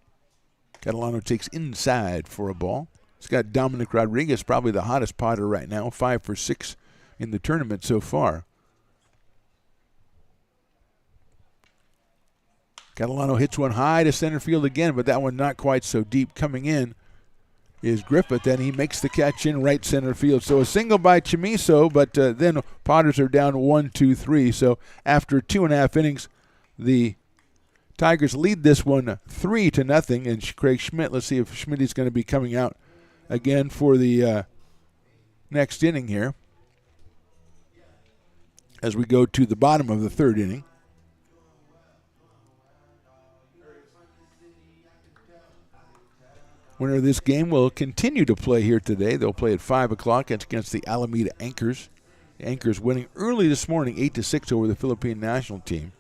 Catalano takes inside for a ball. He's got Dominic Rodriguez, probably the hottest Potter right now, 5 for 6 in the tournament so far. Catalano hits one high to center field again, but that one not quite so deep. Coming in is Griffith, and he makes the catch in right center field. So a single by Chamiso, but then Potters are down 1-2-3. So after 2.5 innings, the Tigers lead this one 3-0. And Craig Schmidt, let's see if Schmidt is going to be coming out again for the next inning here as we go to the bottom of the third inning. Winner of this game will continue to play here today. They'll play at 5 o'clock. It's against the Alameda Anchors. The Anchors winning early this morning, 8-6 over the Philippine national team.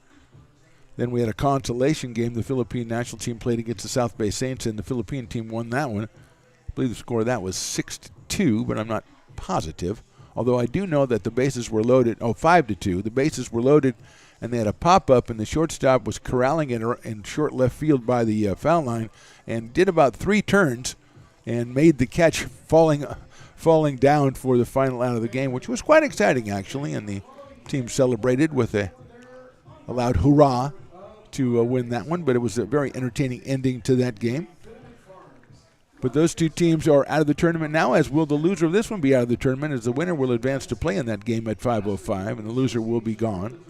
Then we had a consolation game. The Philippine national team played against the South Bay Saints, and the Philippine team won that one. I believe the score of that was 6-2, but I'm not positive. Although I do know that the bases were loaded. 5-2. The bases were loaded, and they had a pop-up, and the shortstop was corralling it in short left field by the foul line and did about 3 turns and made the catch falling down for the final out of the game, which was quite exciting, actually, and the team celebrated with a loud hurrah to win that one, but it was a very entertaining ending to that game. But those two teams are out of the tournament now, as will the loser of this one be out of the tournament, as the winner will advance to play in that game at 5:05, and the loser will be gone.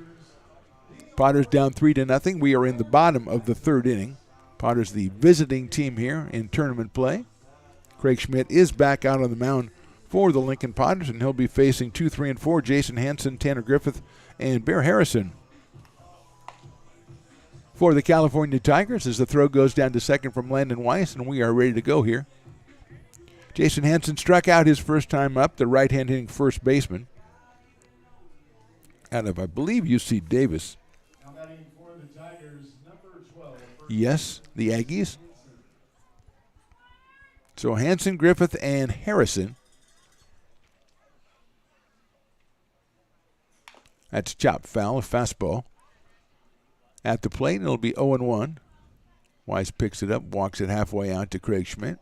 Potters down 3-0. We are in the bottom of the third inning. Potters the visiting team here in tournament play. Craig Schmidt is back out on the mound for the Lincoln Potters, and he'll be facing 2, 3, and 4, Jason Hanson, Tanner Griffith, and Bear Harrison. For the California Tigers, as the throw goes down to second from Landon Weiss, and we are ready to go here. Jason Hanson struck out his first time up, the right-hand hitting first baseman out of, I believe, UC Davis. Yes, the Aggies. So Hanson, Griffith, and Harrison. That's chop foul, a fastball. At the plate, it'll be 0-1. Weiss picks it up, walks it halfway out to Craig Schmidt.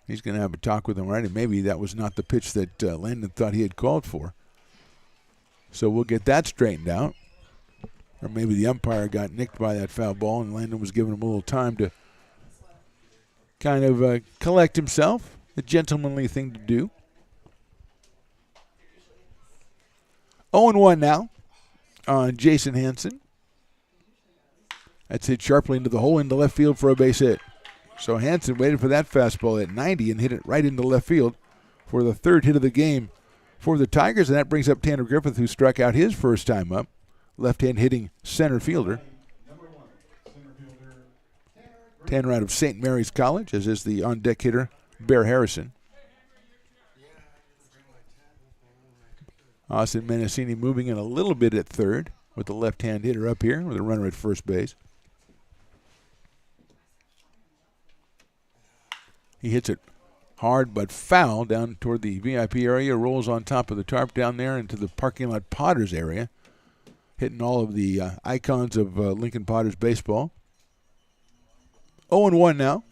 He's going to have a talk with him, right? And maybe that was not the pitch that Landon thought he had called for. So we'll get that straightened out. Or maybe the umpire got nicked by that foul ball, and Landon was giving him a little time to kind of collect himself. A gentlemanly thing to do. 0-1 now on Jason Hanson. That's hit sharply into the hole into left field for a base hit. So Hanson waited for that fastball at 90 and hit it right into left field for the third hit of the game for the Tigers, and that brings up Tanner Griffith, who struck out his first time up. Left-hand hitting center fielder. Tanner out of St. Mary's College, as is the on-deck hitter, Bear Harrison. Austin Menacini moving in a little bit at third with the left-hand hitter up here with a runner at first base. He hits it hard but foul down toward the VIP area, rolls on top of the tarp down there into the parking lot Potters area, hitting all of the icons of Lincoln Potters baseball. 0-1 now.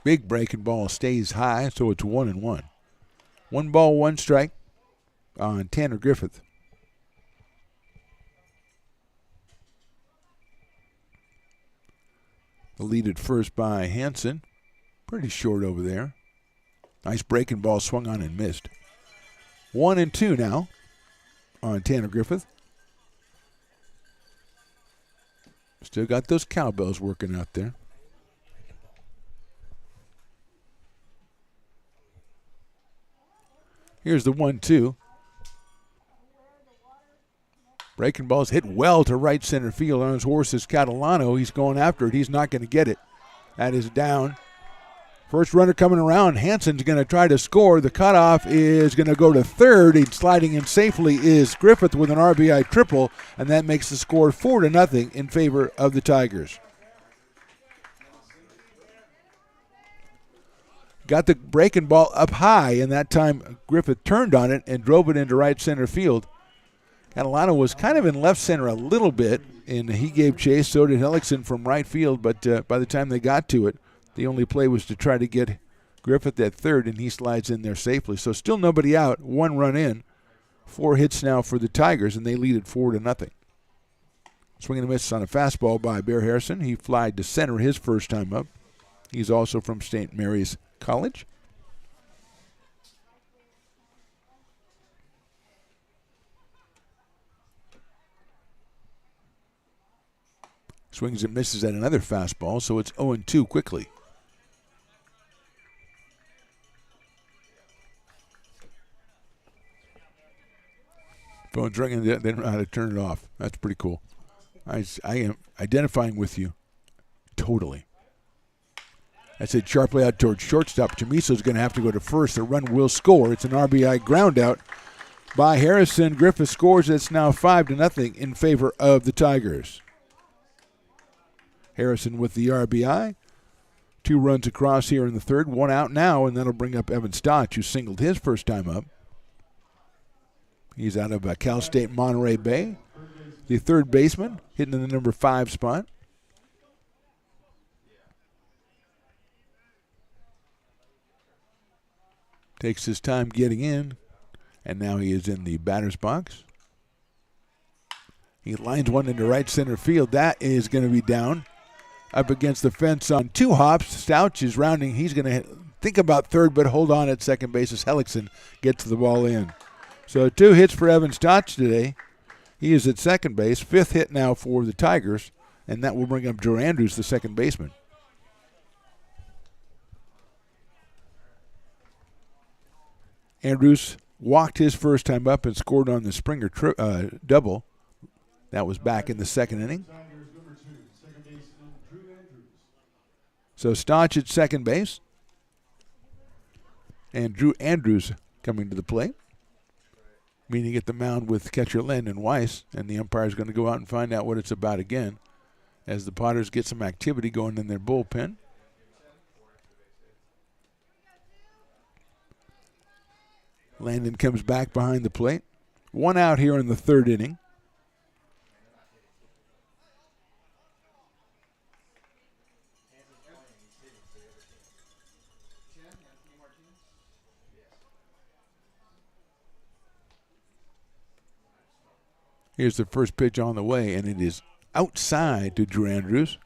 Big breaking ball stays high, so it's 1-1. 1 ball, 1 strike on Tanner Griffith. The lead at first by Hanson. Pretty short over there. Nice breaking ball swung on and missed. 1-2 now on Tanner Griffith. Still got those cowbells working out there. Here's the 1-2. Breaking ball's hit well to right center field. On his horse is Catalano. He's going after it. He's not going to get it. That is down. First runner coming around. Hanson's going to try to score. The cutoff is going to go to third. And sliding in safely is Griffith with an RBI triple, and that makes the score 4-0 in favor of the Tigers. got the breaking ball up high, and that time Griffith turned on it and drove it into right center field. Catalano was kind of in left center a little bit, and he gave chase. So did Hellickson from right field, but by the time they got to it, the only play was to try to get Griffith at third, and he slides in there safely. So still nobody out, 1 run in. 4 hits now for the Tigers, and they lead it 4-0. Swing and a miss on a fastball by Bear Harrison. He flied to center his first time up. He's also from St. Mary's College. Swings and misses at another fastball, so it's 0-2 quickly. Phone's ringing. They don't know how to turn it off. That's pretty cool. I am identifying with you totally. That's it sharply out towards shortstop. Chamiso's going to have to go to first. The run will score. It's an RBI ground out by Harrison. Griffith scores. It's now 5-0 in favor of the Tigers. Harrison with the RBI. 2 runs across here in the third. 1 out now, and that'll bring up Evan Stotch, who singled his first time up. He's out of Cal State Monterey Bay. The third baseman, hitting in the number 5 spot. Takes his time getting in, and now he is in the batter's box. He lines one into right center field. That is going to be down up against the fence on 2 hops. Stouch is rounding. He's going to think about third, but hold on at second base as Hellickson gets the ball in. So 2 hits for Evan Stotch today. He is at second base. 5th hit now for the Tigers, and that will bring up Drew Andrews, the second baseman. Andrews walked his first time up and scored on the Springer double. That was back in the second inning. So Stotch at second base, and Drew Andrews coming to the plate. Meeting at the mound with catcher Landon Weiss, and the umpire is going to go out and find out what it's about again as the Potters get some activity going in their bullpen. Landon comes back behind the plate. 1 out here in the third inning. Here's the first pitch on the way, and it is outside to Drew Andrews.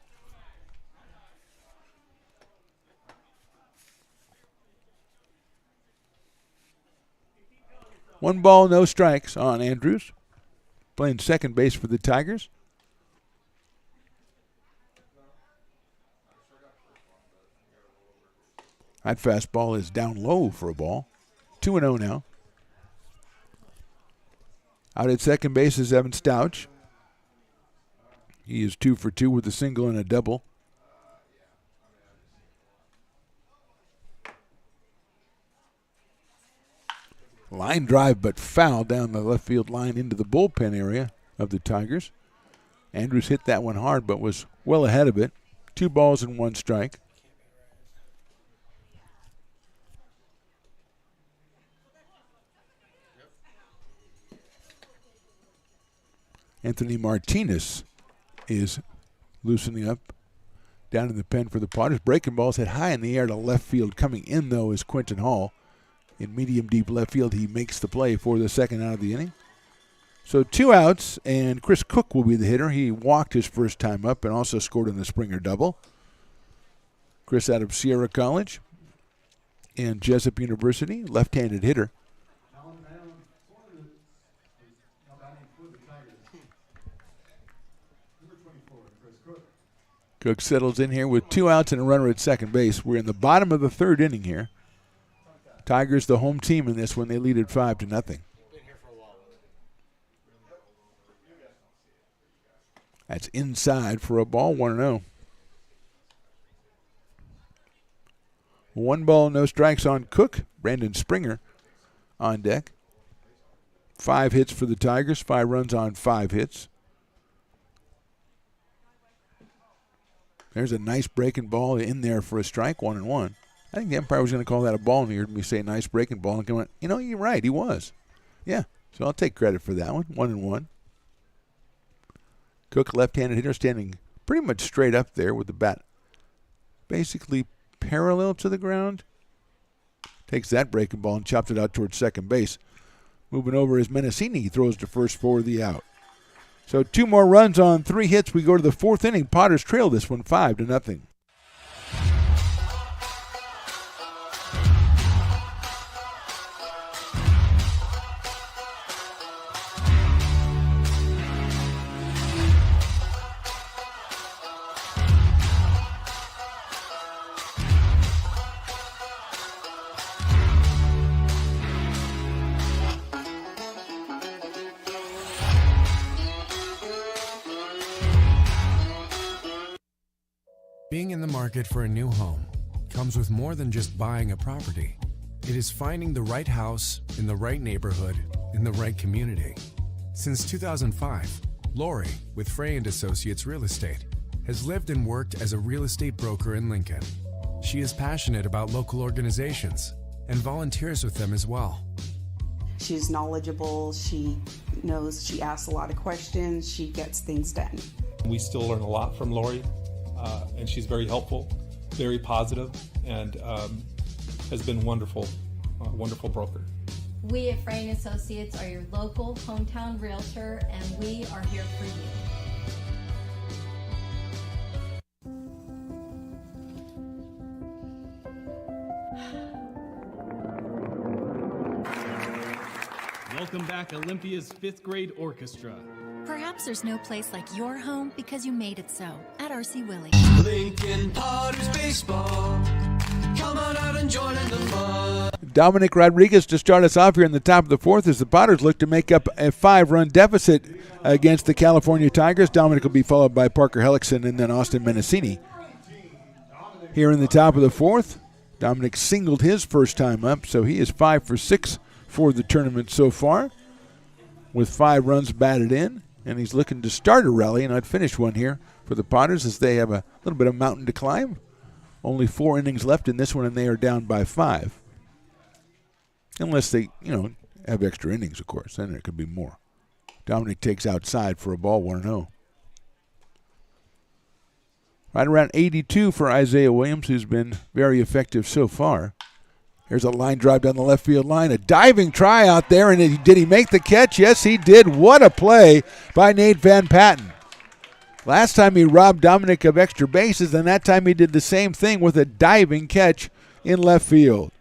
One ball, no strikes on Andrews. Playing second base for the Tigers. That fastball is down low for a ball. 2-0 now. Out at second base is Evan Stouch. He is 2 for 2 with a single and a double. Line drive, but foul down the left field line into the bullpen area of the Tigers. Andrews hit that one hard, but was well ahead of it. 2 balls and 1 strike. Anthony Martinez is loosening up down in the pen for the Potters. Breaking balls hit high in the air to left field. Coming in, though, is Quentin Hall. In medium deep left field, he makes the play for the second out of the inning. So 2 outs, and Chris Cook will be the hitter. He walked his first time up and also scored in the Springer double. Chris out of Sierra College and Jessup University, left-handed hitter. Cook settles in here with 2 outs and a runner at second base. We're in the bottom of the third inning here. Tigers the home team in this one. They lead at 5-0. That's inside for a ball, 1-0. 1 ball, no strikes on Cook. Brandon Springer on deck. 5 hits for the Tigers, 5 runs on 5 hits. There's a nice breaking ball in there for a strike, 1-1. I think the umpire was going to call that a ball, and he heard me say nice breaking ball, and he went, you're right, he was. Yeah, so I'll take credit for that one. 1-1. Cook, left-handed hitter, standing pretty much straight up there with the bat basically parallel to the ground. Takes that breaking ball and chops it out towards second base. Moving over is Menacini. He throws to first for the out. So 2 more runs on 3 hits. We go to the 4th inning. Potters trail this one 5-0. Being in the market for a new home comes with more than just buying a property. It is finding the right house in the right neighborhood in the right community. Since 2005, Lori, with Frey & Associates Real Estate, has lived and worked as a real estate broker in Lincoln. She is passionate about local organizations and volunteers with them as well. She's knowledgeable, she knows, she asks a lot of questions, she gets things done. We still learn a lot from Lori, and she's very helpful, very positive, and has been wonderful, wonderful broker. We at Frey & Associates are your local hometown realtor, and we are here for you. Welcome back, Olympia's 5th grade orchestra. Perhaps there's no place like your home because you made it so at RC Willey. Lincoln Potters Baseball. Come on out and join in the fun. Dominic Rodriguez to start us off here in the top of the 4th as the Potters look to make up a 5-run deficit against the California Tigers. Dominic will be followed by Parker Hellickson and then Austin Menacini. Here in the top of the 4th, Dominic singled his first time up, so he is 5 for 6 for the tournament so far with 5 runs batted in, and he's looking to start a rally and not finish one here for the Potters as they have a little bit of mountain to climb. Only 4 innings left in this one, and they are down by 5. Unless they, have extra innings, of course. Then there could be more. Dominic takes outside for a ball, 1-0. Right around 82 for Isaiah Williams, who's been very effective so far. Here's a line drive down the left field line. A diving try out there, and did he make the catch? Yes, he did. What a play by Nate Van Patten. Last time he robbed Dominic of extra bases, and that time he did the same thing with a diving catch in left field.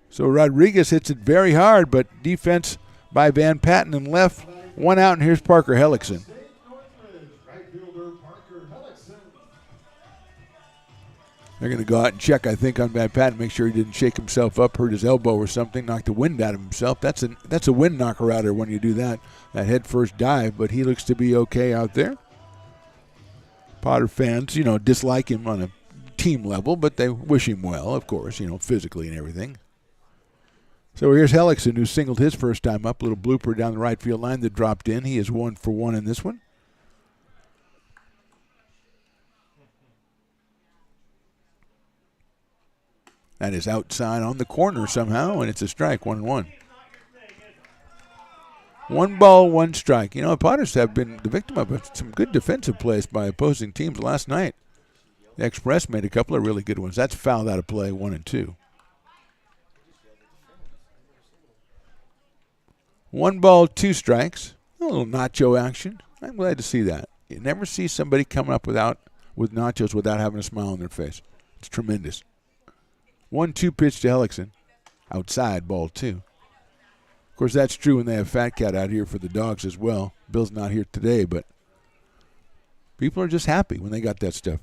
So Rodriguez hits it very hard, but defense by Van Patten in left. 1 out, and here's Parker Hellickson. They're going to go out and check, I think, on Van Patten, make sure he didn't shake himself up, hurt his elbow or something, knock the wind out of himself. That's a wind knocker outer when you do that head first dive, but he looks to be okay out there. Potter fans, dislike him on a team level, but they wish him well, of course, physically and everything. So here's Hellickson, who singled his first time up. Little blooper down the right field line that dropped in. He is 1 for 1 in this one. That is outside on the corner somehow, and it's a strike, 1-1. 1 ball, 1 strike. The Potters have been the victim of some good defensive plays by opposing teams last night. The Express made a couple of really good ones. That's fouled out of play, 1-2. 1 ball, 2 strikes. A little nacho action. I'm glad to see that. You never see somebody coming up with nachos without having a smile on their face. It's tremendous. 1-2 pitch to Hellickson. Outside, ball 2. Of course, that's true when they have Fat Cat out here for the Dogs as well. Bill's not here today, but people are just happy when they got that stuff.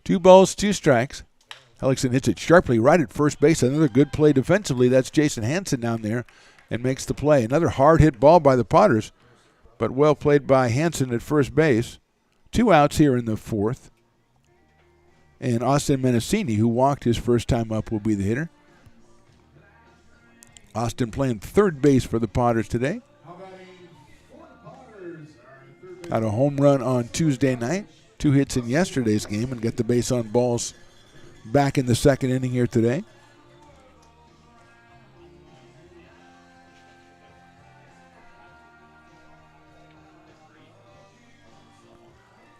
2 balls, 2 strikes. Hellickson hits it sharply right at first base. Another good play defensively. That's Jason Hansen down there and makes the play. Another hard hit ball by the Potters, but well played by Hansen at first base. 2 outs here in the 4th. And Austin Menacini, who walked his first time up, will be the hitter. Austin playing third base for the Potters today. Had a home run on Tuesday night. 2 hits in yesterday's game and got the base on balls back in the second inning here today.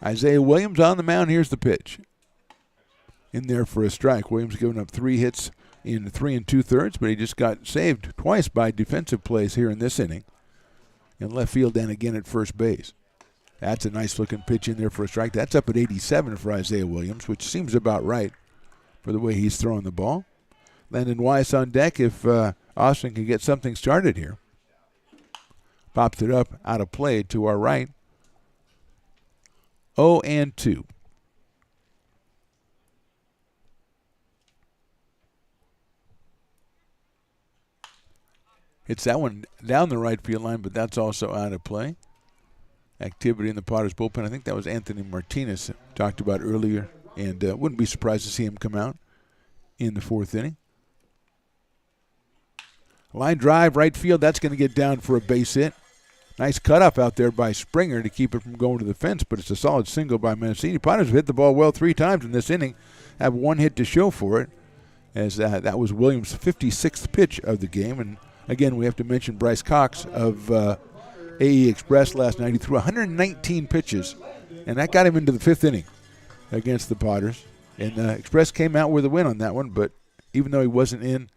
Isaiah Williams on the mound. Here's the pitch. In there for a strike. Williams giving up 3 hits in 3 2/3, but he just got saved twice by defensive plays here in this inning. In left field and again at first base. That's a nice-looking pitch in there for a strike. That's up at 87 for Isaiah Williams, which seems about right for the way he's throwing the ball. Landon Weiss on deck if Austin can get something started here. Pops it up out of play to our right. 0-2. Hits that one down the right field line, but that's also out of play. Activity in the Potters bullpen. I think that was Anthony Martinez talked about earlier, and wouldn't be surprised to see him come out in the 4th inning. Line drive, right field. That's going to get down for a base hit. Nice cutoff out there by Springer to keep it from going to the fence, but it's a solid single by Mendocini. Potters have hit the ball well 3 times in this inning, have 1 hit to show for it, as that was Williams' 56th pitch of the game. And again, we have to mention Bryce Cox of AE Express last night. He threw 119 pitches, and that got him into the 5th inning against the Potters. And Express came out with a win on that one, but even though he wasn't in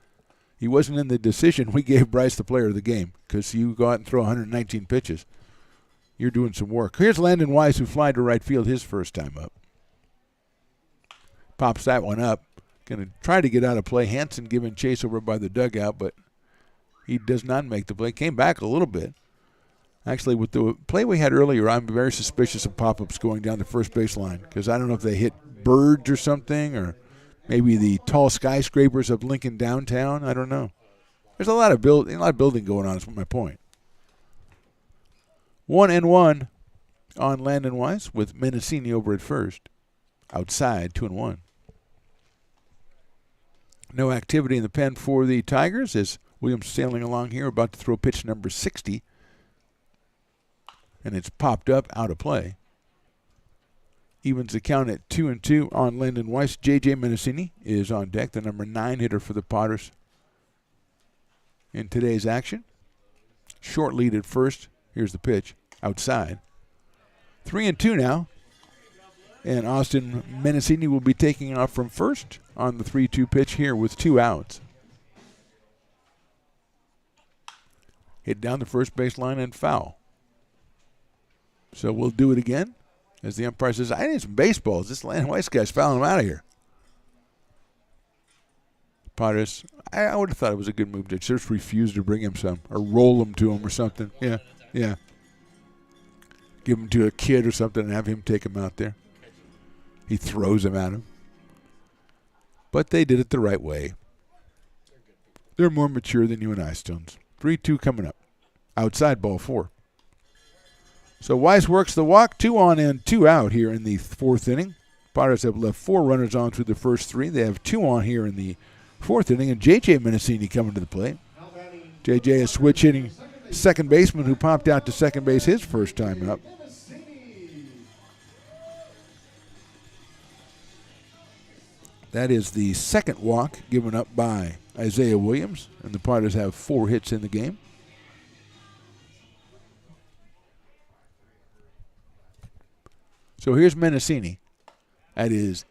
the decision, we gave Bryce the player of the game because you go out and throw 119 pitches. You're doing some work. Here's Landon Weiss, who flied to right field his first time up. Pops that one up. Going to try to get out of play. Hanson giving chase over by the dugout, but he does not make the play. Came back a little bit. Actually, with the play we had earlier, I'm very suspicious of pop-ups going down the first baseline because I don't know if they hit birds or something, or maybe the tall skyscrapers of Lincoln downtown. I don't know. There's a lot of building going on. Is my point. 1-1 on Landon Weiss with Mendocini over at first. Outside, 2-1. No activity in the pen for the Tigers as Williams sailing along here, about to throw pitch number 60. And it's popped up out of play. Evens the count at 2-2 on Landon Weiss. J.J. Mendocini is on deck, the number 9 hitter for the Potters in today's action. Short lead at first. Here's the pitch. Outside. 3-2 now. And Austin Mendocini will be taking off from first on the 3-2 pitch here with 2 outs. Hit down the first baseline and foul. So we'll do it again. As the umpire says, I need some baseballs. This Landon Weiss guy's fouling him out of here. Potters, I would have thought it was a good move. They just refused to bring him some or roll him to him or something. Yeah. Give him to a kid or something and have him take him out there. He throws him at him. But they did it the right way. They're more mature than you and I, Stones. 3-2 coming up. Outside, ball 4. So Weiss works the walk, 2 on and 2 out here in the 4th inning. Potters have left 4 runners on through the first 3. They have 2 on here in the 4th inning, and J.J. Mendocini coming to the plate. J.J. is switch hitting second baseman who popped out to second base his first time up. That is the second walk given up by Isaiah Williams, and the Potters have 4 hits in the game. So here's Mendocini. That is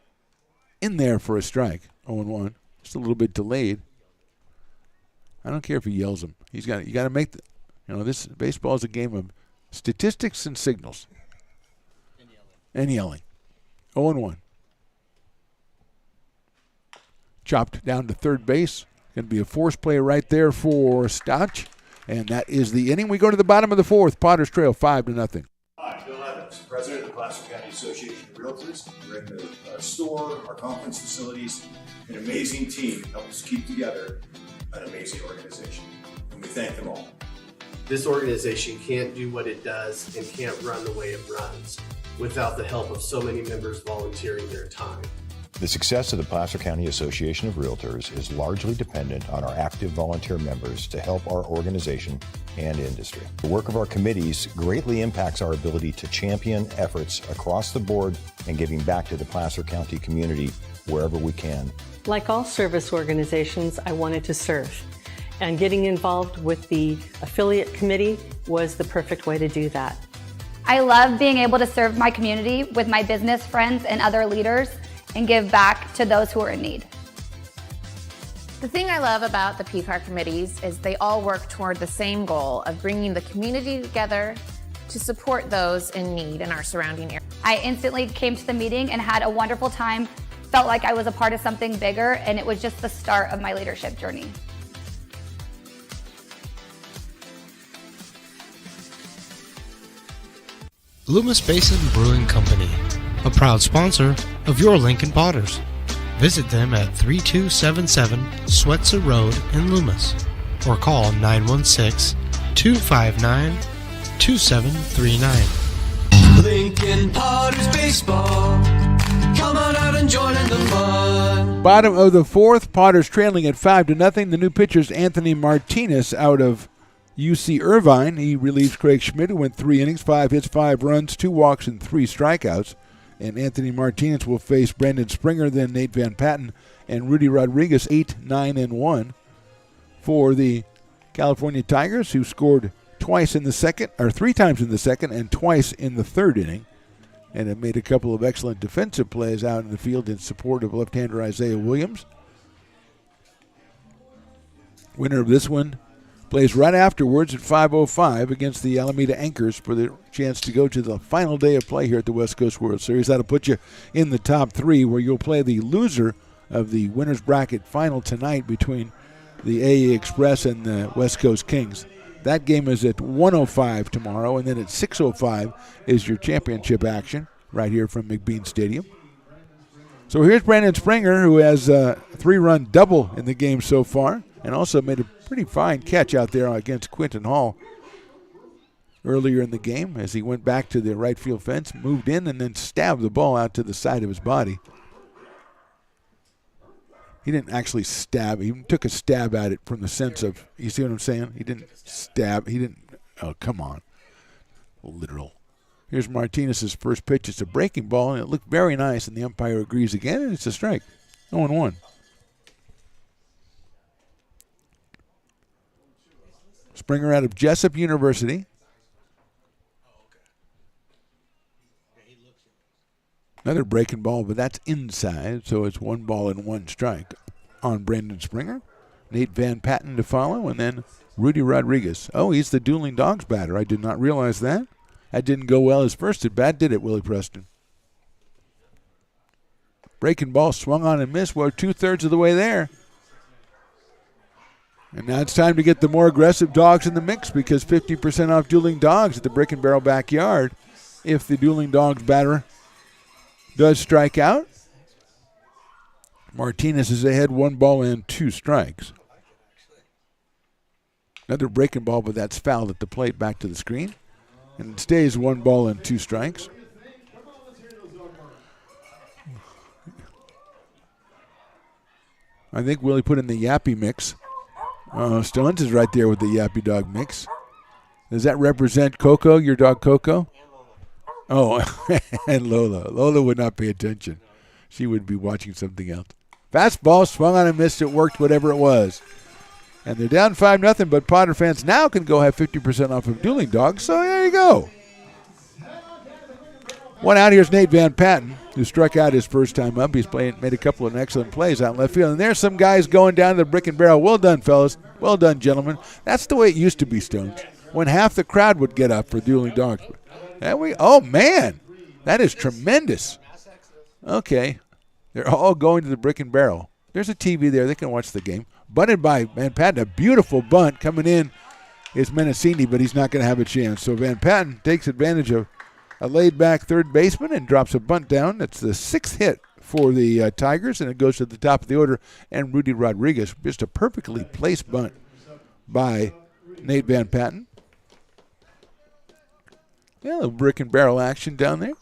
in there for a strike, 0-1. Just a little bit delayed. I don't care if he yells him. You got to make this baseball is a game of statistics and signals. And yelling. 0-1. Chopped down to third base. Going to be a force play right there for Stouch. And that is the inning. We go to the bottom of the 4th. Potters trail 5-0. Hi, Bill Evans, President of the Placer County Association of Realtors. We're in the store, our conference facilities, an amazing team that helps keep together an amazing organization. And we thank them all. This organization can't do what it does and can't run the way it runs without the help of so many members volunteering their time. The success of the Placer County Association of Realtors is largely dependent on our active volunteer members to help our organization and industry. The work of our committees greatly impacts our ability to champion efforts across the board and giving back to the Placer County community wherever we can. Like all service organizations, I wanted to serve. And getting involved with the affiliate committee was the perfect way to do that. I love being able to serve my community with my business friends and other leaders and give back to those who are in need. The thing I love about the PCAR committees is they all work toward the same goal of bringing the community together to support those in need in our surrounding area. I instantly came to the meeting and had a wonderful time, felt like I was a part of something bigger, and it was just the start of my leadership journey. Loomis Basin Brewing Company, a proud sponsor of your Lincoln Potters. Visit them at 3277 Swetzer Road in Loomis or call 916-259-2739. Lincoln Potters Baseball. Come on out and join in the fun. Bottom of the fourth, Potters trailing at 5-0. The new pitcher's Anthony Martinez out of UC Irvine. He relieves Craig Schmidt, who went 3 innings, 5 hits, 5 runs, 2 walks, and 3 strikeouts. And Anthony Martinez will face Brandon Springer, then Nate Van Patten, and Rudy Rodriguez, 8-9-1 for the California Tigers, who scored twice in the second, or 3 times in the second, and twice in the third inning, and have made a couple of excellent defensive plays out in the field in support of left-hander Isaiah Williams. Winner of this one plays right afterwards at 5:05 against the Alameda Anchors for the chance to go to the final day of play here at the West Coast World Series. That'll put you in the top 3, where you'll play the loser of the winner's bracket final tonight between the AE Express and the West Coast Kings. That game is at 1:05 tomorrow, and then at 6:05 is your championship action right here from McBean Stadium. So here's Brandon Springer, who has a 3-run double in the game so far, and also made a pretty fine catch out there against Quinton Hall earlier in the game as he went back to the right field fence, moved in, and then stabbed the ball out to the side of his body. He didn't actually stab. He took a stab at it from the sense of, you see what I'm saying? He didn't stab. He didn't, oh, come on. Literal. Here's Martinez's first pitch. It's a breaking ball, and it looked very nice, and the umpire agrees again, and it's a strike. 0-1. Springer out of Jessup University. Another breaking ball, but that's inside, so it's 1 ball and 1 strike on Brandon Springer. Nate Van Patten to follow, and then Rudy Rodriguez. Oh, he's the Dueling Dogs batter. I did not realize that. That didn't go well his first at bat, did it, Willie Preston? Breaking ball swung on and missed. We're 2/3 of the way there. And now it's time to get the more aggressive dogs in the mix, because 50% off Dueling Dogs at the Brick and Barrel backyard if the Dueling Dogs batter does strike out. Martinez is ahead, 1 ball and 2 strikes. Another breaking ball, but that's fouled at the plate, back to the screen. And it stays 1 ball and 2 strikes. I think Willie put in the Yappy mix. Stones is right there with the Yappy Dog mix. Does that represent Coco, your dog Coco? Oh, and Lola. Lola would not pay attention. She would be watching something else. Fastball swung on and missed. It worked, whatever it was. And they're down 5-0, but Potter fans now can go have 50% off of Dueling Dogs. So there you go. One out. Here's Nate Van Patten, who struck out his first time up. He's made a couple of excellent plays out in left field. And there's some guys going down to the Brick and Barrel. Well done, fellas. Well done, gentlemen. That's the way it used to be, Stones, when half the crowd would get up for Dueling Dogs. Oh, man. That is tremendous. Okay. They're all going to the Brick and Barrel. There's a TV there. They can watch the game. Bunted by Van Patten. A beautiful bunt coming in is Menacini, but he's not going to have a chance. So Van Patten takes advantage of a laid-back third baseman and drops a bunt down. That's the 6th hit for the Tigers, and it goes to the top of the order. And Rudy Rodriguez, just a perfectly placed bunt by Nate Van Patten. Yeah, a little Brick and Barrel action down there.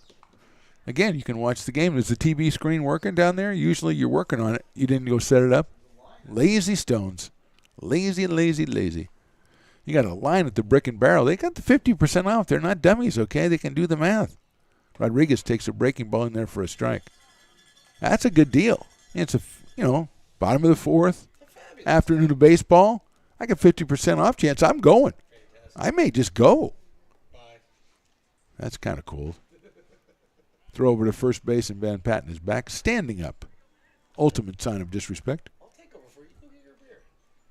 Again, you can watch the game. Is the TV screen working down there? Usually you're working on it. You didn't go set it up. Lazy Stones. Lazy, lazy, lazy. You got a line at the Brick and Barrel. They got the 50% off. They're not dummies, okay? They can do the math. Rodriguez takes a breaking ball in there for a strike. That's a good deal. It's bottom of the fourth, afternoon of baseball. I got 50% off chance. I'm going. I may just go. That's kind of cool. Throw over to first base, and Van Patten is back, standing up. Ultimate sign of disrespect. I'll take over for you. Go get your beer.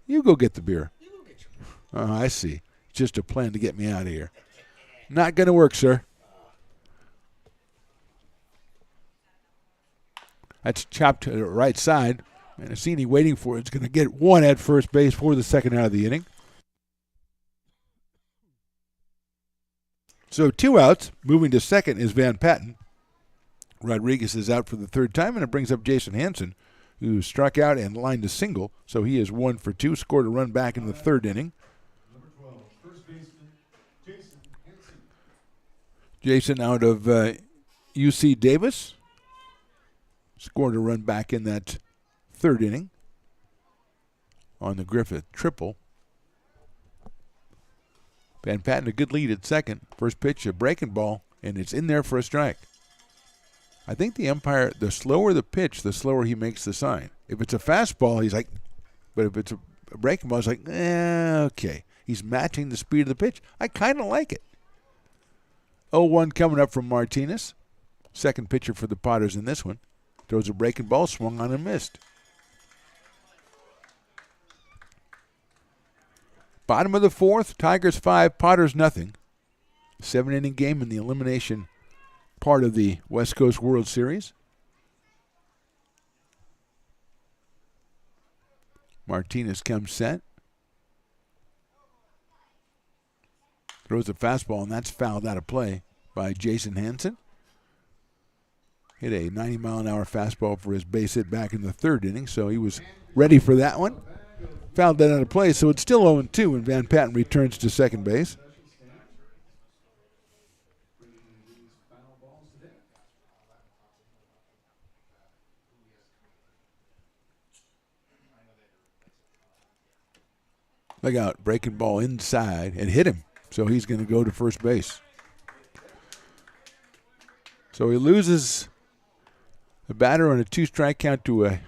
You go get the beer. You go get your beer. Oh, I see. Just a plan to get me out of here. Not going to work, sir. That's chopped to the right side. Mancini waiting for it. It's going to get one at first base for the second out of the inning. So 2 outs. Moving to second is Van Patten. Rodriguez is out for the third time, and it brings up Jason Hansen, who struck out and lined a single. So he is 1 for 2, scored a run back in the third inning. Number 12, first baseman, Jason Hansen. Jason out of UC Davis. Scored a run back in that third inning on the Griffith triple. Van Patten a good lead at second. First pitch, a breaking ball, and it's in there for a strike. I think the umpire, the slower the pitch, the slower he makes the sign. If it's a fastball, he's like, but if it's a breaking ball, he's like, okay. He's matching the speed of the pitch. I kind of like it. 0-1 coming up from Martinez. Second pitcher for the Potters in this one. Throws a breaking ball, swung on and missed. Bottom of the fourth, Tigers 5, Potters nothing. 7-inning game in the elimination part of the West Coast World Series. Martinez comes set. Throws a fastball, and that's fouled out of play by Jason Hansen. Hit a 90-mile-an-hour fastball for his base hit back in the third inning, so he was ready for that one. Fouled that out of play, so it's still 0-2 when Van Patten returns to second base. Look out, breaking ball inside and hit him, so he's going to go to first base. So he loses the batter on a 2-strike count to a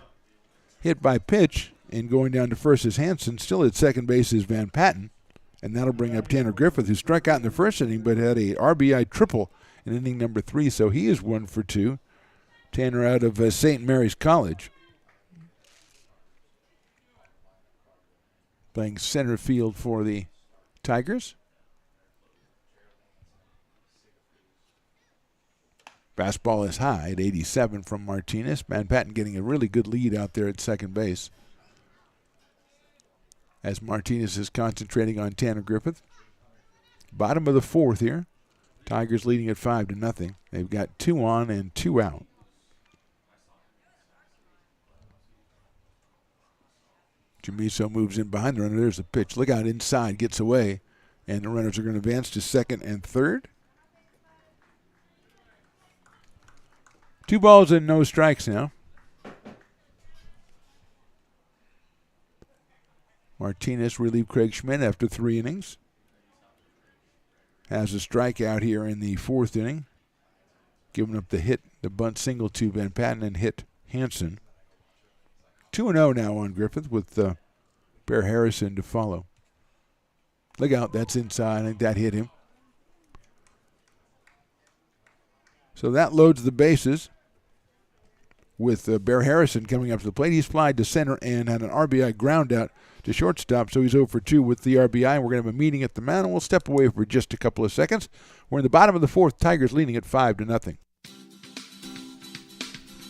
hit by pitch, and going down to first is Hansen. Still at second base is Van Patten, and that'll bring up Tanner Griffith, who struck out in the first inning but had a RBI triple in inning number 3, so he is 1 for 2. Tanner out of St. Mary's College. Playing center field for the Tigers. Fastball is high at 87 from Martinez. Van Patten getting a really good lead out there at second base, as Martinez is concentrating on Tanner Griffith. Bottom of the fourth here. Tigers leading at 5-0. They've got 2 on and 2 out. Chamizo moves in behind the runner. There's the pitch. Look out inside, gets away, and the runners are going to advance to second and third. 2 balls and no strikes now. Martinez relieved Craig Schmidt after 3 innings. Has a strikeout here in the 4th inning. Giving up the hit, the bunt single to Van Patten and hit Hansen. 2-0 now on Griffith with Bear Harrison to follow. Look out, that's inside. I think that hit him. So that loads the bases with Bear Harrison coming up to the plate. He's flied to center and had an RBI ground out to shortstop, so he's 0 for 2 with the RBI. And we're going to have a meeting at the mound, and we'll step away for just a couple of seconds. We're in the bottom of the 4th, Tigers leading at 5-0.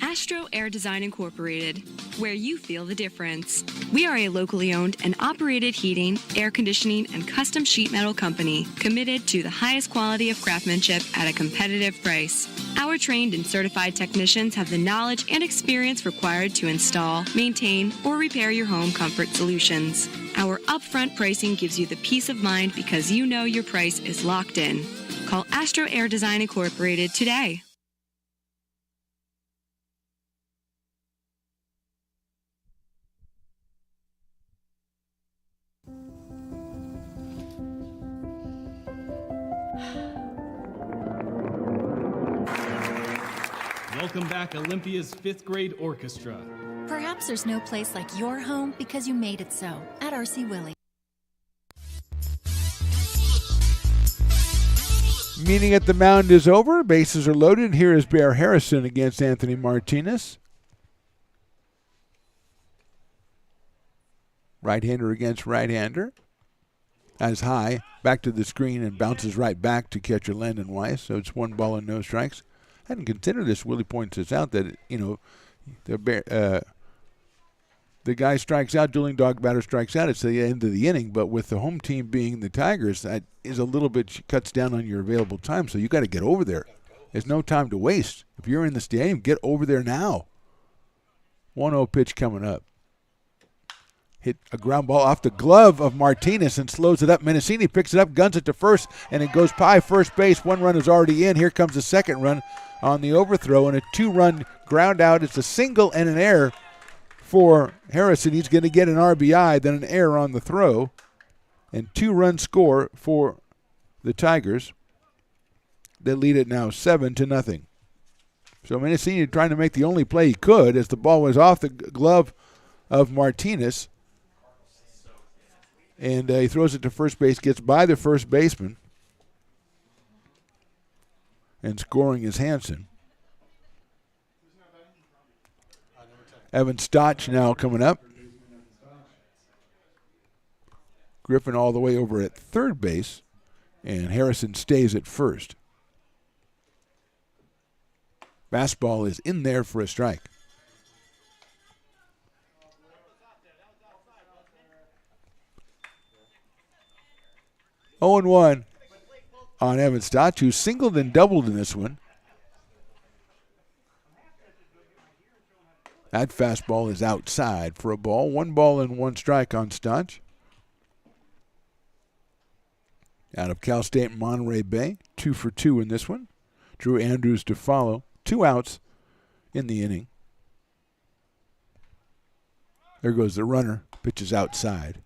Astro Air Design Incorporated, where you feel the difference. We are a locally owned and operated heating, air conditioning, and custom sheet metal company committed to the highest quality of craftsmanship at a competitive price. Our trained and certified technicians have the knowledge and experience required to install, maintain, or repair your home comfort solutions. Our upfront pricing gives you the peace of mind because you know your price is locked in. Call Astro Air Design Incorporated today. Welcome back, Olympia's 5th grade orchestra. Perhaps there's no place like your home because you made it so at RC Willey. Meeting at the mound is over. Bases are loaded. Here is Bear Harrison against Anthony Martinez. Right-hander against right-hander. As high, back to the screen and bounces right back to catcher Landon Weiss. So it's 1 ball and no strikes. I hadn't considered this. Willie points this out that, the guy strikes out, dueling dog batter strikes out. It's the end of the inning, but with the home team being the Tigers, that is a little bit cuts down on your available time. So you got to get over there. There's no time to waste. If you're in the stadium, get over there now. 1-0 pitch coming up. Hit a ground ball off the glove of Martinez and slows it up. Mendicini picks it up, guns it to first, and it goes by first base. 1 run is already in. Here comes the second run on the overthrow, and a 2-run ground out. It's a single and an error for Harrison. He's going to get an RBI, then an error on the throw, and 2-run score for the Tigers. They lead it now 7-0. So Mendicini trying to make the only play he could as the ball was off the glove of Martinez. And he throws it to first base, gets by the first baseman. And scoring is Hansen. Evan Stotch now coming up. Griffin all the way over at third base. And Harrison stays at first. Fastball is in there for a strike. Oh, 0-1 on Evan Stotch, who singled and doubled in this one. That fastball is outside for a ball. 1 ball and 1 strike on Stotch. Out of Cal State Monterey Bay, 2 for 2 in this one. Drew Andrews to follow. 2 outs in the inning. There goes the runner. Pitches outside.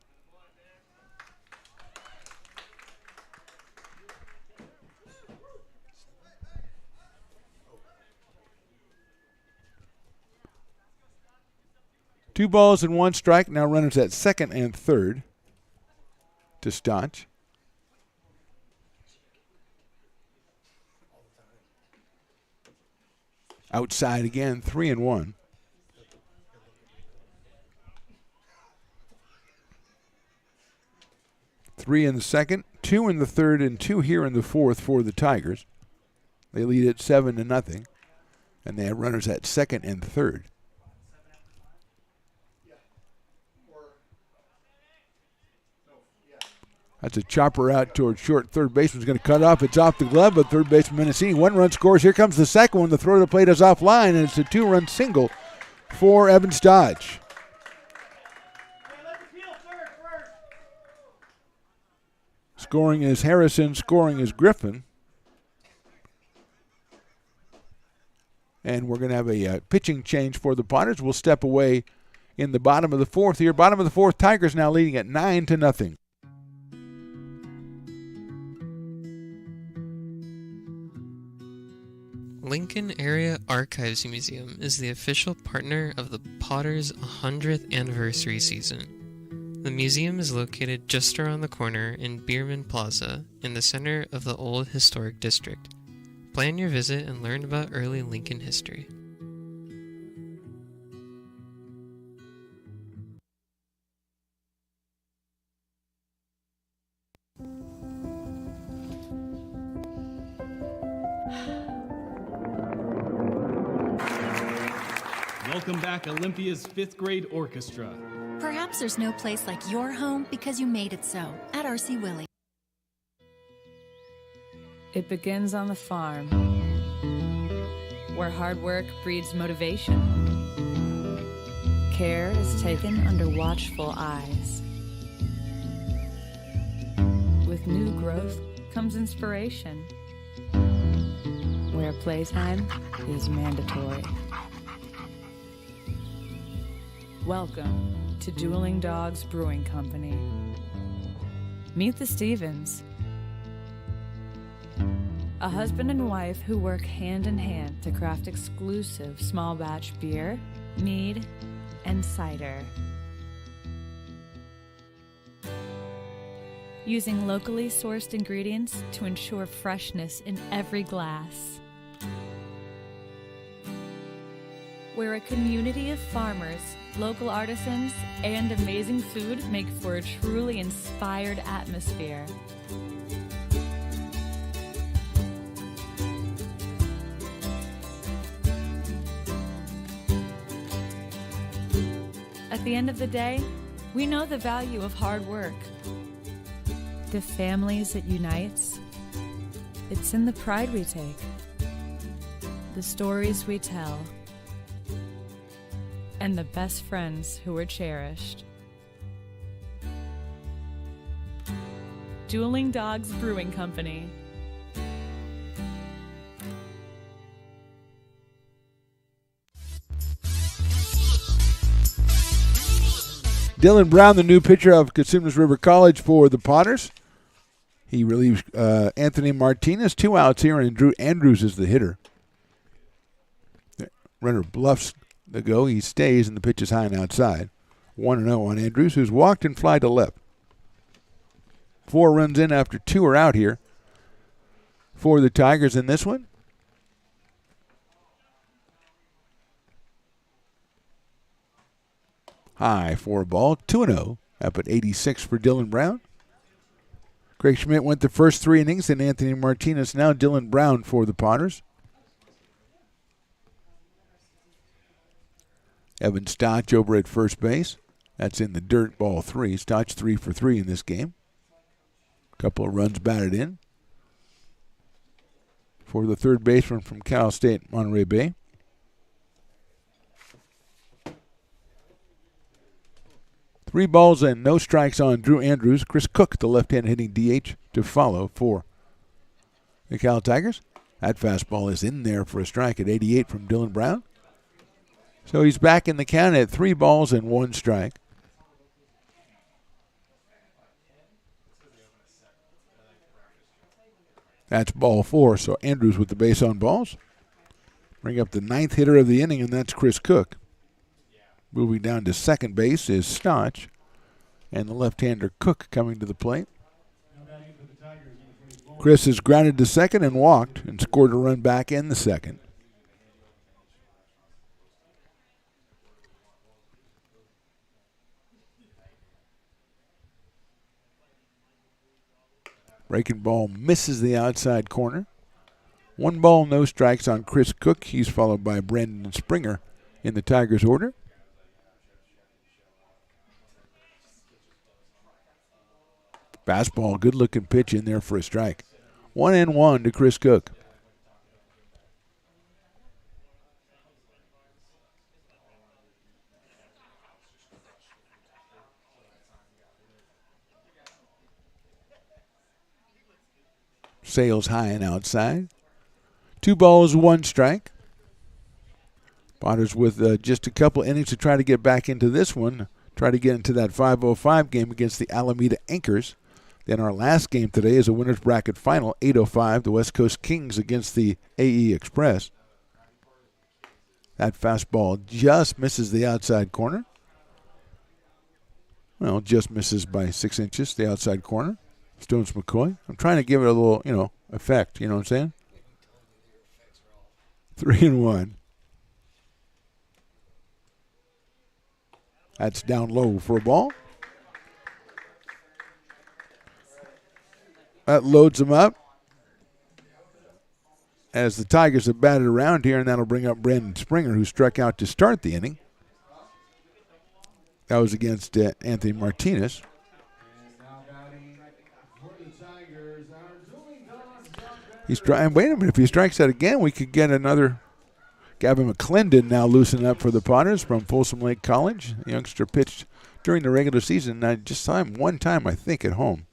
Two balls and 1 strike. Now runners at second and third to Stotch. Outside again, 3-1. Three in the second, 2 in the third, and 2 here in the fourth for the Tigers. They lead it 7-0, and they have runners at second and third. That's a chopper out towards short. Third baseman's going to cut off. It's off the glove, but third baseman Mendicini. 1 run scores. Here comes the second one. The throw to the plate is offline, and it's a 2-run single for Evan Stotch. Scoring is Harrison. Scoring is Griffin. And we're going to have a pitching change for the Potters. We'll step away in the bottom of the fourth here. Bottom of the fourth, Tigers now leading at 9-0. Lincoln Area Archives Museum is the official partner of the Potters' 100th anniversary season. The museum is located just around the corner in Bierman Plaza in the center of the Old Historic District. Plan your visit and learn about early Lincoln history. Welcome back, Olympia's 5th grade orchestra. Perhaps there's no place like your home because you made it so at RC Willey. It begins on the farm, where hard work breeds motivation. Care is taken under watchful eyes. With new growth comes inspiration, where playtime is mandatory. Welcome to Dueling Dogs Brewing Company. Meet the Stevens. a husband and wife who work hand in hand to craft exclusive small batch beer, mead, and cider. Using locally sourced ingredients to ensure freshness in every glass. We're a community of farmers, local artisans, and amazing food make for a truly inspired atmosphere. At the end of the day, we know the value of hard work. The families it unites, it's in the pride we take, the stories we tell, and the best friends who are cherished. Dueling Dogs Brewing Company. Dylan Brown, the new pitcher of Cosumnes River College for the Potters. He relieves Anthony Martinez. 2 outs here, and Drew Andrews is the hitter. The runner bluffs the go. He stays, and the pitch is high and outside. 1-0 on Andrews, who's walked and fly to left. 4 runs in after 2 are out here for the Tigers in this one. High for a ball, 2-0. Up at 86 for Dylan Brown. Craig Schmidt went the first 3 innings, and Anthony Martinez. Now Dylan Brown for the Potters. Evan Stotch over at first base. That's in the dirt, ball 3. Stotch 3 for 3 in this game. Couple of runs batted in for the third baseman from Cal State Monterey Bay. Three balls and no strikes on Drew Andrews. Chris Cook, the left-hand hitting DH, to follow for the Cal Tigers. That fastball is in there for a strike at 88 from Dylan Brown. So he's back in the count at 3 balls and 1 strike. That's ball 4, so Andrews with the base on balls. Bring up the 9th hitter of the inning, and that's Chris Cook. Moving down to second base is Stotch, and the left-hander Cook coming to the plate. Chris has grounded to second and walked and scored a run back in the second. Breaking ball misses the outside corner. 1 ball, no strikes on Chris Cook. He's followed by Brandon Springer in the Tigers order. Fastball, good-looking pitch in there for a strike. 1-1 to Chris Cook. Sails high and outside. 2 balls, 1 strike. Potters with just a couple innings to try to get back into this one. Try to get into that 5:05 game against the Alameda Anchors. Then our last game today is a winner's bracket final, 8:05, the West Coast Kings against the AE Express. That fastball just misses the outside corner. Well, just misses by 6 inches, the outside corner. Stones McCoy. I'm trying to give it a little, effect, you know what I'm saying? 3-1. That's down low for a ball. That loads him up as the Tigers have batted around here, and that'll bring up Brandon Springer, who struck out to start the inning. That was against Anthony Martinez. He's trying. Wait a minute. If he strikes out again, we could get another. Gavin McClendon now loosening up for the Potters from Folsom Lake College. The youngster pitched during the regular season. I just saw him one time, I think, at home.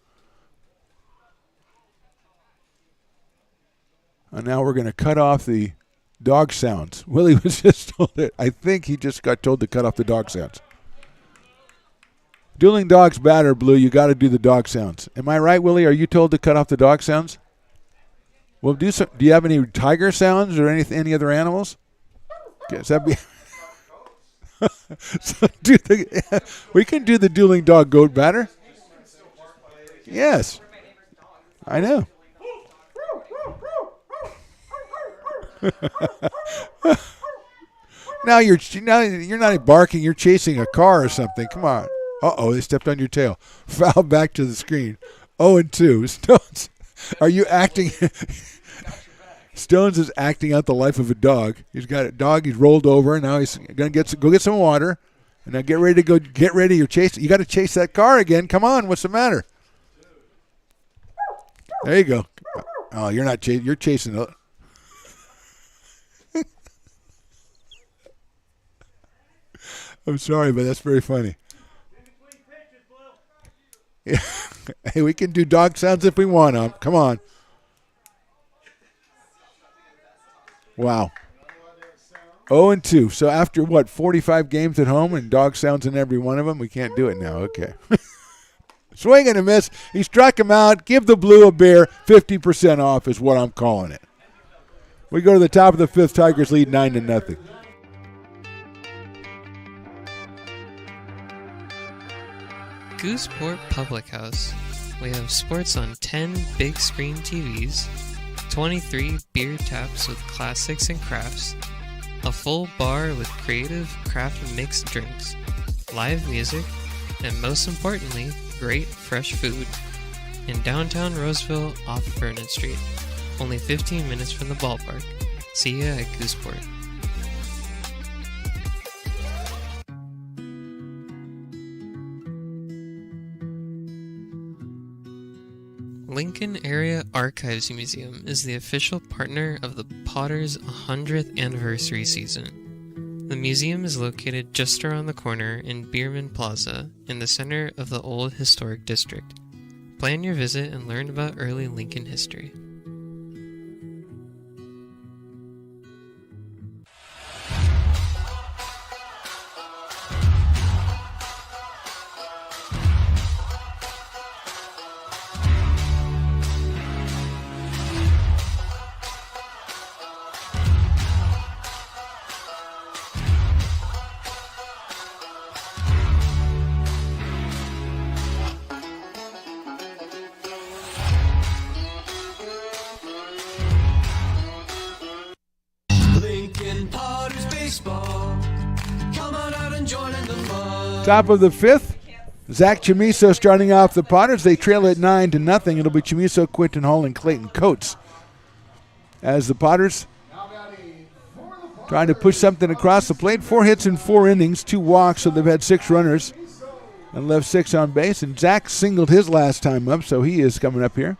And now we're going to cut off the dog sounds. Willie was just told it. I think he just got told to cut off the dog sounds. Dueling Dogs batter, Blue, you got to do the dog sounds. Am I right, Willie? Are you told to cut off the dog sounds? We'll do some. Do you have any tiger sounds or any other animals? Yes, that'd be. So we can do the dueling dog goat batter. Yes, I know. Now you're not barking. You're chasing a car or something. Come on. They stepped on your tail. Foul back to the screen. 0-2. Stones, are you acting? Stones is acting out the life of a dog. He's got a dog. He's rolled over. Now he's gonna go get some water. And now get ready to go. Get ready. You're chasing. You got to chase that car again. Come on. What's the matter? There you go. Oh, you're not chasing. You're chasing. I'm sorry, but that's very funny. Yeah. Hey, we can do dog sounds if we want to. Come on. Wow. 0-2. So after, 45 games at home and dog sounds in every one of them, we can't do it now. Okay. Swing and a miss. He struck him out. Give the Blue a beer. 50% off is what I'm calling it. We go to the top of the fifth. Tigers lead 9-0. Gooseport Public House. We have sports on 10 big screen TVs, 23 beer taps with classics and crafts, a full bar with creative craft mixed drinks, live music, and most importantly, great fresh food. In downtown Roseville off Vernon Street. Only 15 minutes from the ballpark. See ya at Gooseport. Lincoln Area Archives Museum is the official partner of the Potters 100th anniversary season. The museum is located just around the corner in Bierman Plaza in the center of the Old Historic District. Plan your visit and learn about early Lincoln history. Top of the fifth, Zach Chamiso starting off the Potters. They trail at 9-0. It'll be Chamiso, Quinton Hall, and Clayton Coates. As the Potters trying to push something across the plate. 4 hits in 4 innings, 2 walks, so they've had 6 runners and left 6 on base. And Zach singled his last time up, so he is coming up here.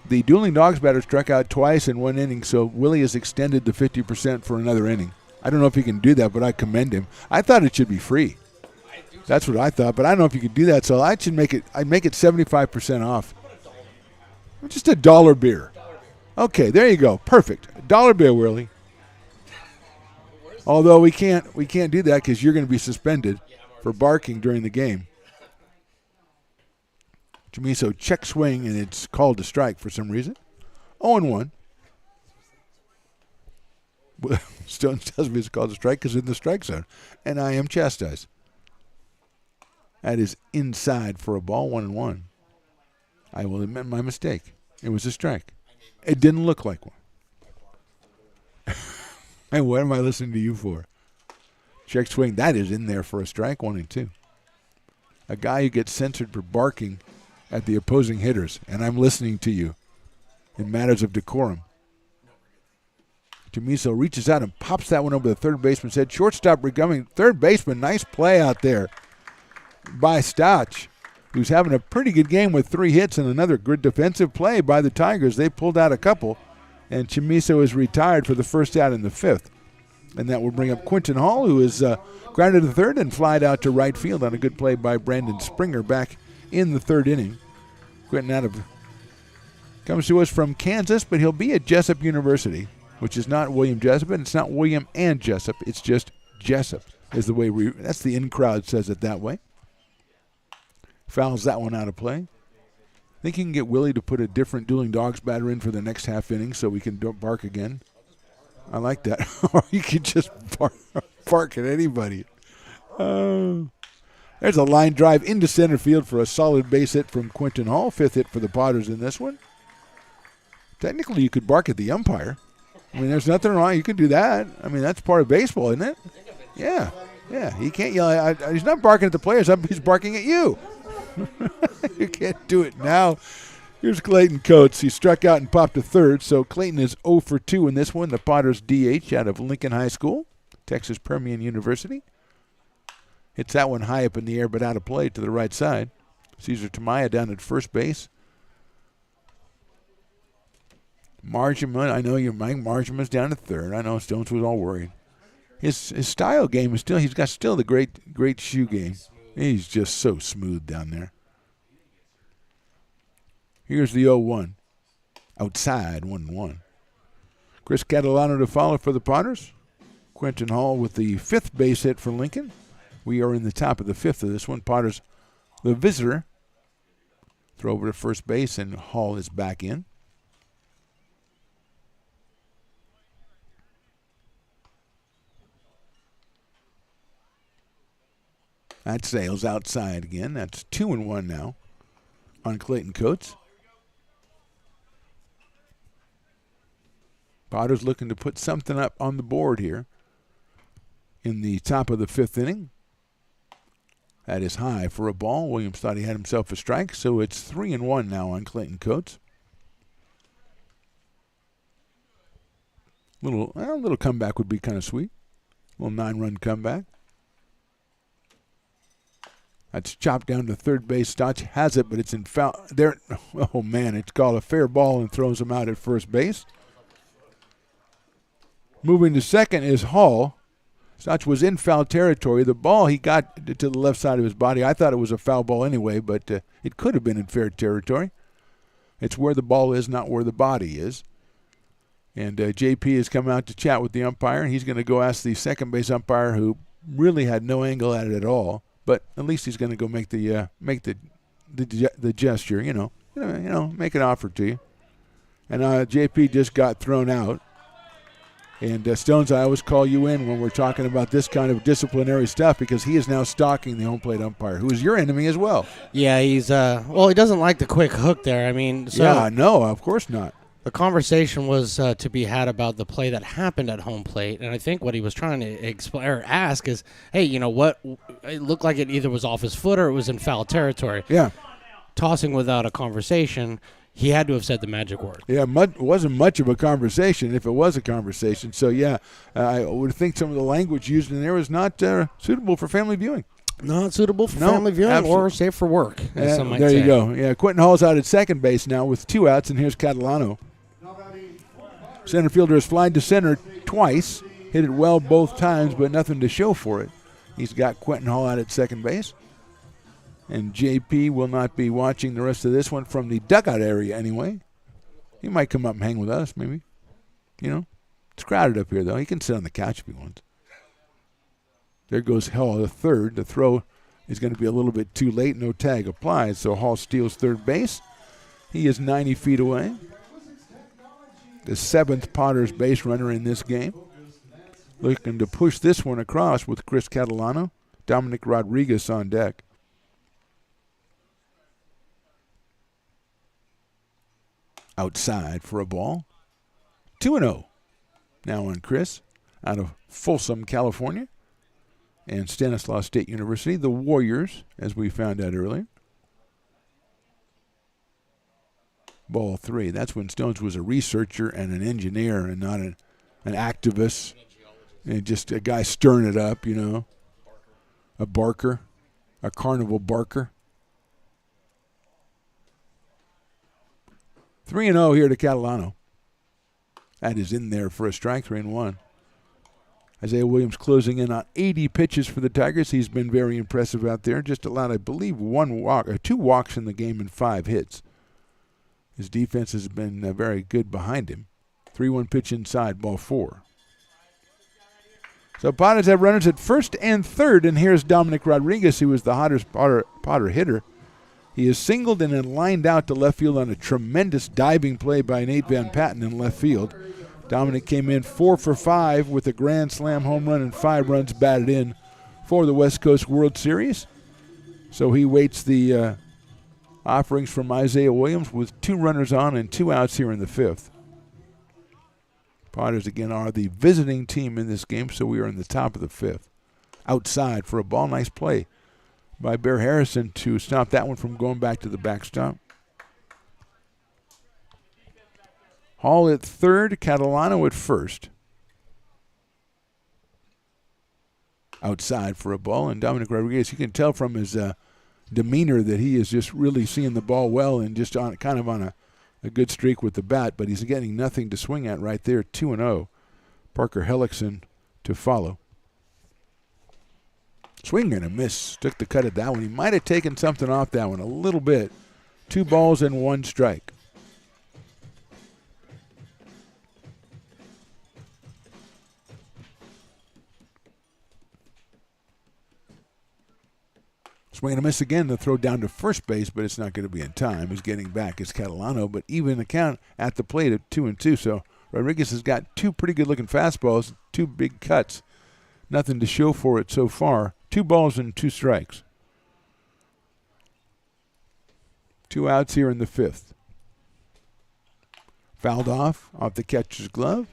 The Dueling Dogs batter struck out twice in 1 inning, so Willie has extended the 50% for another inning. I don't know if he can do that, but I commend him. I thought it should be free. That's what I thought, but I don't know if you could do that, so I'd make it 75% off. Just $1 beer. Okay, there you go. Perfect. $1 beer, Willie. Although we can't do that because you're going to be suspended for barking during the game. Chamiso check swing, and it's called a strike for some reason. 0-1. Stones tells me it's called a strike because it's in the strike zone, and I am chastised. That is inside for a ball, 1-1. I will admit my mistake. It was a strike. It didn't look like one. And what am I listening to you for? Check swing. That is in there for a strike, 1-2. A guy who gets censored for barking at the opposing hitters, and I'm listening to you in matters of decorum. Chamiso reaches out and pops that one over the third baseman's head. Shortstop recovering. Third baseman, nice play out there by Stotch, who's having a pretty good game with 3 hits and another good defensive play by the Tigers. They pulled out a couple, and Chamiso is retired for the first out in the 5th. And that will bring up Quinton Hall, who is grounded to third and flied out to right field on a good play by Brandon Springer back in the 3rd inning. Quinton comes to us from Kansas, but he'll be at Jessup University, which is not William Jessup, and it's not William and Jessup. It's just Jessup is the way that's the in-crowd says it that way. Fouls that one out of play. Think you can get Willie to put a different Dueling Dogs batter in for the next half inning so we can bark again? I like that. Or you could just bark at anybody. There's a line drive into center field for a solid base hit from Quentin Hall. 5th hit for the Potters in this one. Technically, you could bark at the umpire. I mean, there's nothing wrong. You could do that. I mean, that's part of baseball, isn't it? Yeah. Yeah. He can't yell. He's not barking at the players. He's barking at you. You can't do it now. Here's Clayton Coates. He struck out and popped to third, so Clayton is 0 for 2 in this one. The Potters DH out of Lincoln High School, Texas Permian University. Hits that one high up in the air but out of play to the right side. Cesar Tamaya down at first base. Marjama, I know Mike Marjama's down at third. I know Stones was all worried. His style game is still, he's got still the great shoe game. He's just so smooth down there. Here's the 0-1. Outside, 1-1. Chris Catalano to follow for the Potters. Quentin Hall with the 5th base hit for Lincoln. We are in the top of the 5th of this one. Potters, the visitor. Throw over to first base, and Hall is back in. That sails outside again. That's 2-1 now on Clayton Coates. Potters looking to put something up on the board here in the top of the 5th inning. That is high for a ball. Williams thought he had himself a strike, so it's 3-1 now on Clayton Coates. A little comeback would be kind of sweet. A little 9-run comeback. That's chopped down to third base. Stotch has it, but it's in foul. There. Oh, man, it's called a fair ball and throws him out at first base. Moving to second is Hall. Stotch was in foul territory. The ball, he got to the left side of his body. I thought it was a foul ball anyway, but it could have been in fair territory. It's where the ball is, not where the body is. And JP has come out to chat with the umpire, and he's going to go ask the second base umpire, who really had no angle at it at all. But at least he's going to go make the gesture, make an offer to you. And JP just got thrown out. And Stones, I always call you in when we're talking about this kind of disciplinary stuff, because he is now stalking the home plate umpire, who is your enemy as well. Yeah, he's he doesn't like the quick hook there. I mean, no, of course not. The conversation was to be had about the play that happened at home plate, and I think what he was trying to ask is, hey, you know what? It looked like it either was off his foot or it was in foul territory. Yeah. Tossing without a conversation, he had to have said the magic word. Yeah, it wasn't much of a conversation, if it was a conversation. So, yeah, I would think some of the language used in there was not suitable for family viewing. Not suitable for family viewing or safe for work, as some might say. There you go. Yeah, Quentin Hall's out at second base now with 2 outs, and here's Catalano. Center fielder has flied to center twice, hit it well both times, but nothing to show for it. He's got Quentin Hall out at second base. And JP will not be watching the rest of this one from the dugout area anyway. He might come up and hang with us, maybe. It's crowded up here, though. He can sit on the couch if he wants. There goes Hall, the third. The throw is going to be a little bit too late. No tag applied, so Hall steals third base. He is 90 feet away. The 7th Potters base runner in this game. Looking to push this one across with Chris Catalano. Dominic Rodriguez on deck. Outside for a ball. 2-0 now on Chris out of Folsom, California. And Stanislaus State University, the Warriors, as we found out earlier. Ball 3. That's when Stones was a researcher and an engineer and not an activist. And just a guy stirring it up, A barker. A carnival barker. 3-0 here to Catalano. That is in there for a strike, 3-1. Isaiah Williams closing in on 80 pitches for the Tigers. He's been very impressive out there. Just allowed, I believe, 2 walks in the game and 5 hits. His defense has been very good behind him. 3-1 pitch inside, ball 4. So Potters have runners at first and third, and here's Dominic Rodriguez, who was the hottest Potter hitter. He is singled and then lined out to left field on a tremendous diving play by Nate Van Patten in left field. Dominic came in 4 for 5 with a grand slam home run and 5 runs batted in for the West Coast World Series. So he waits the offerings from Isaiah Williams with 2 runners on and 2 outs here in the 5th. Potters, again, are the visiting team in this game, so we are in the top of the 5th. Outside for a ball. Nice play by Bear Harrison to stop that one from going back to the backstop. Hall at third, Catalano at first. Outside for a ball, and Dominic Rodriguez, you can tell from his demeanor that he is just really seeing the ball well and just on a good streak with the bat, but he's getting nothing to swing at right there, 2-0. Parker Hellickson to follow. Swing and a miss. Took the cut at that one. He might have taken something off that one a little bit. 2 balls and 1 strike. Swing and a miss again. The throw down to first base, but it's not going to be in time. He's getting back is Catalano, but even the count at the plate at 2-2. So Rodriguez has got 2 pretty good-looking fastballs, 2 big cuts. Nothing to show for it so far. 2 balls and 2 strikes. 2 outs here in the 5th. Fouled off the catcher's glove.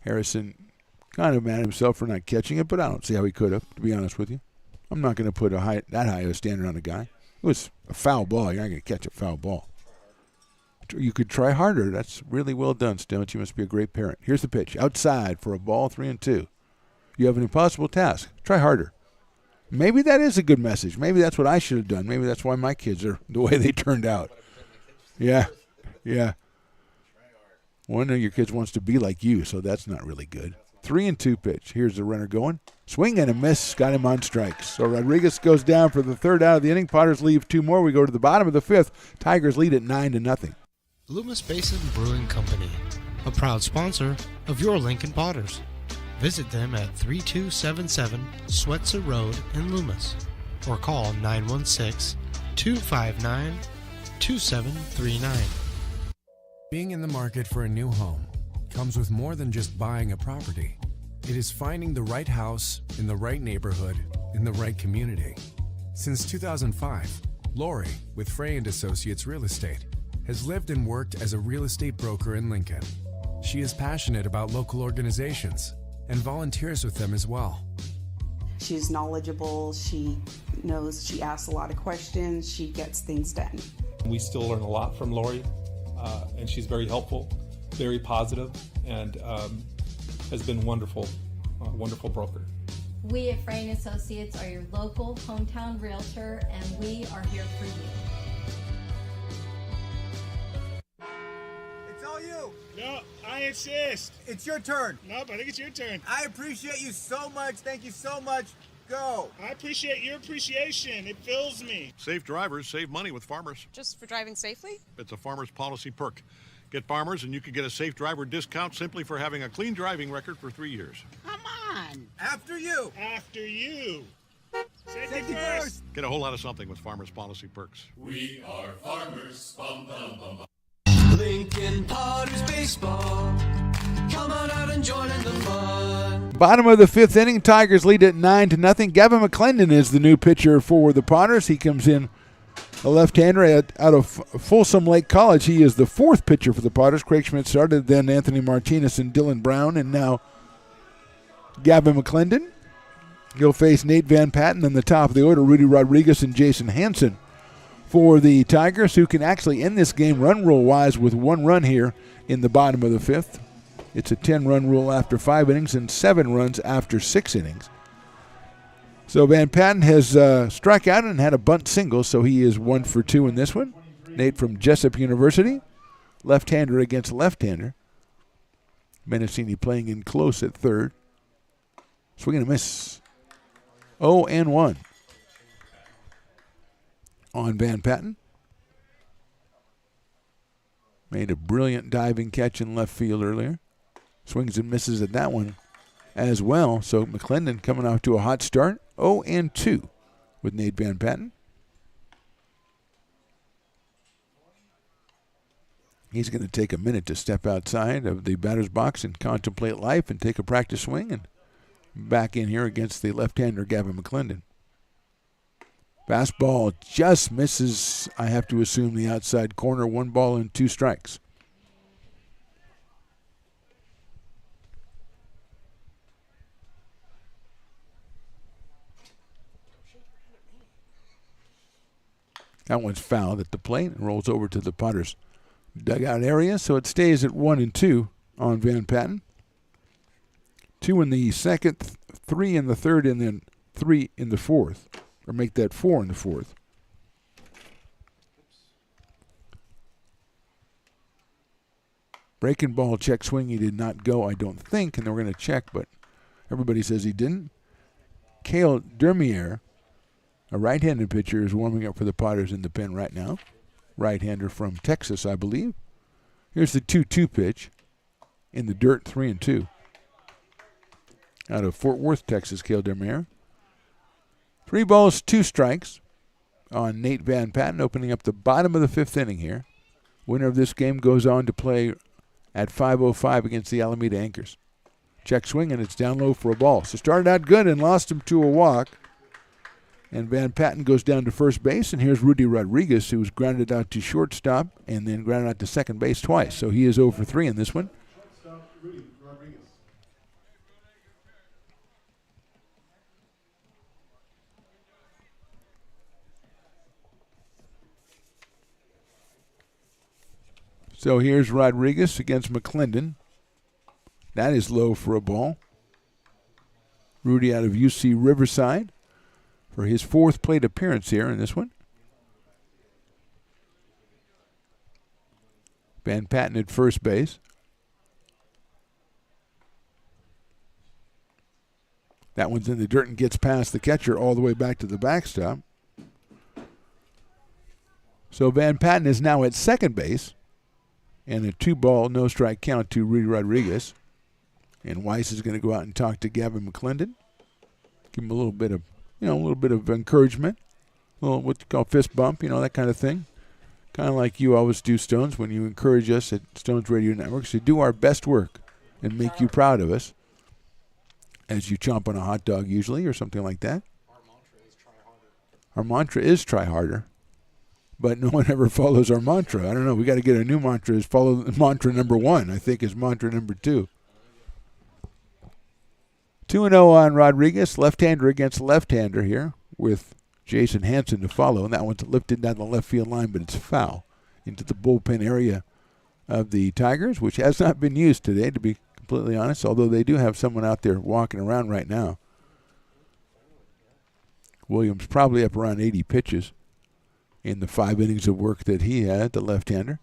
Harrison kind of mad at himself for not catching it, but I don't see how he could have, to be honest with you. I'm not going to put that high of a standard on a guy. It was a foul ball. You're not going to catch a foul ball. You could try harder. That's really well done, Stillings. You must be a great parent. Here's the pitch. Outside for a ball, 3-2. You have an impossible task. Try harder. Maybe that is a good message. Maybe that's what I should have done. Maybe that's why my kids are the way they turned out. Yeah. One of your kids wants to be like you, so that's not really good. 3-2 pitch. Here's the runner going. Swing and a miss. Got him on strikes. So Rodriguez goes down for the 3rd out of the inning. Potters leave 2 more. We go to the bottom of the 5th. Tigers lead at 9-0. Loomis Basin Brewing Company, a proud sponsor of your Lincoln Potters. Visit them at 3277 Swetzer Road in Loomis or call 916-259-2739. Being in the market for a new home comes with more than just buying a property. It is finding the right house in the right neighborhood in the right community. Since 2005, Lori, with Frey & Associates Real Estate, has lived and worked as a real estate broker in Lincoln. She is passionate about local organizations and volunteers with them as well. She's knowledgeable. She knows. She asks a lot of questions. She gets things done. We still learn a lot from Lori, and she's very helpful, very positive, and has been wonderful, wonderful broker. We at Frey & Associates are your local hometown realtor, and we are here for you. It's all you. No, I insist. It's your turn. Nope, I think it's your turn. I appreciate you so much. Thank you so much. Go. I appreciate your appreciation. It fills me. Safe drivers save money with Farmers. Just for driving safely? It's a Farmers policy perk. Get Farmers and you can get a safe driver discount simply for having a clean driving record for 3 years. Come on. After you. After you. Safety first. Get a whole lot of something with Farmers policy perks. We are farmers. Bum, bum, bum, bum. Lincoln Potters Baseball. Come on out and join in the fun. Bottom of the 5th inning, Tigers lead at 9-0. Gavin McClendon is the new pitcher for the Potters. He comes in a left-hander out of Folsom Lake College. He is the 4th pitcher for the Potters. Craig Schmidt started, then Anthony Martinez and Dylan Brown, and now Gavin McClendon. He'll face Nate Van Patten in the top of the order, Rudy Rodriguez and Jason Hansen for the Tigers, who can actually end this game run rule-wise with 1 run here in the bottom of the 5th. It's a 10-run rule after 5 innings and 7 runs after 6 innings. So Van Patten has struck out and had a bunt single, so he is 1 for 2 in this one. Nate from Jessup University, left-hander against left-hander. Mendocini playing in close at third. Swing and a miss. 0-1 on Van Patten. Made a brilliant diving catch in left field earlier. Swings and misses at that one as well. So McClendon coming off to a hot start. 0-2 with Nate Van Patten. He's going to take a minute to step outside of the batter's box and contemplate life and take a practice swing and back in here against the left-hander Gavin McClendon. Fastball just misses, I have to assume, the outside corner. 1 ball and 2 strikes. That one's fouled at the plate and rolls over to the Potters dugout area, so it stays at 1-2 on Van Patten. 2 in the second, 3 in the third, and then 3 in the fourth. Or make that 4 in the fourth. Breaking ball, check swing. He did not go, I don't think, and we're going to check, but everybody says he didn't. Cale Dermier, a right-handed pitcher, is warming up for the Potters in the pen right now. Right-hander from Texas, I believe. Here's the 2-2 pitch in the dirt, 3-2. Out of Fort Worth, Texas, Cale Dermier. 3 balls, 2 strikes on Nate Van Patten, opening up the bottom of the 5th inning here. Winner of this game goes on to play at 5:05 against the Alameda Anchors. Check swing, and it's down low for a ball. So started out good and lost him to a walk. And Van Patten goes down to first base, and here's Rudy Rodriguez, who was grounded out to shortstop and then grounded out to second base twice. So he is 0 for 3 in this one. Shortstop, Rudy Rodriguez. So here's Rodriguez against McClendon. That is low for a ball. Rudy out of UC Riverside for his 4th plate appearance here in this one. Van Patten at first base. That one's in the dirt and gets past the catcher all the way back to the backstop. So Van Patten is now at second base. And a 2-ball, no-strike count to Rudy Rodriguez. And Weiss is going to go out and talk to Gavin McClendon. Give him a little bit of encouragement. A little what you call fist bump, that kind of thing. Kind of like you always do, Stones, when you encourage us at Stones Radio Network. So do our best work and make you proud of us as you chomp on a hot dog usually or something like that. Our mantra is try harder. But no one ever follows our mantra. I don't know. We got to get a new mantra. Is follow mantra number 1. I think is mantra number 2. 2-0 on Rodriguez. Left-hander against left-hander here with Jason Hansen to follow. And that one's lifted down the left field line, but it's foul into the bullpen area of the Tigers, which has not been used today, to be completely honest, although they do have someone out there walking around right now. Williams probably up around 80 pitches in the 5 innings of work that he had, the left-hander.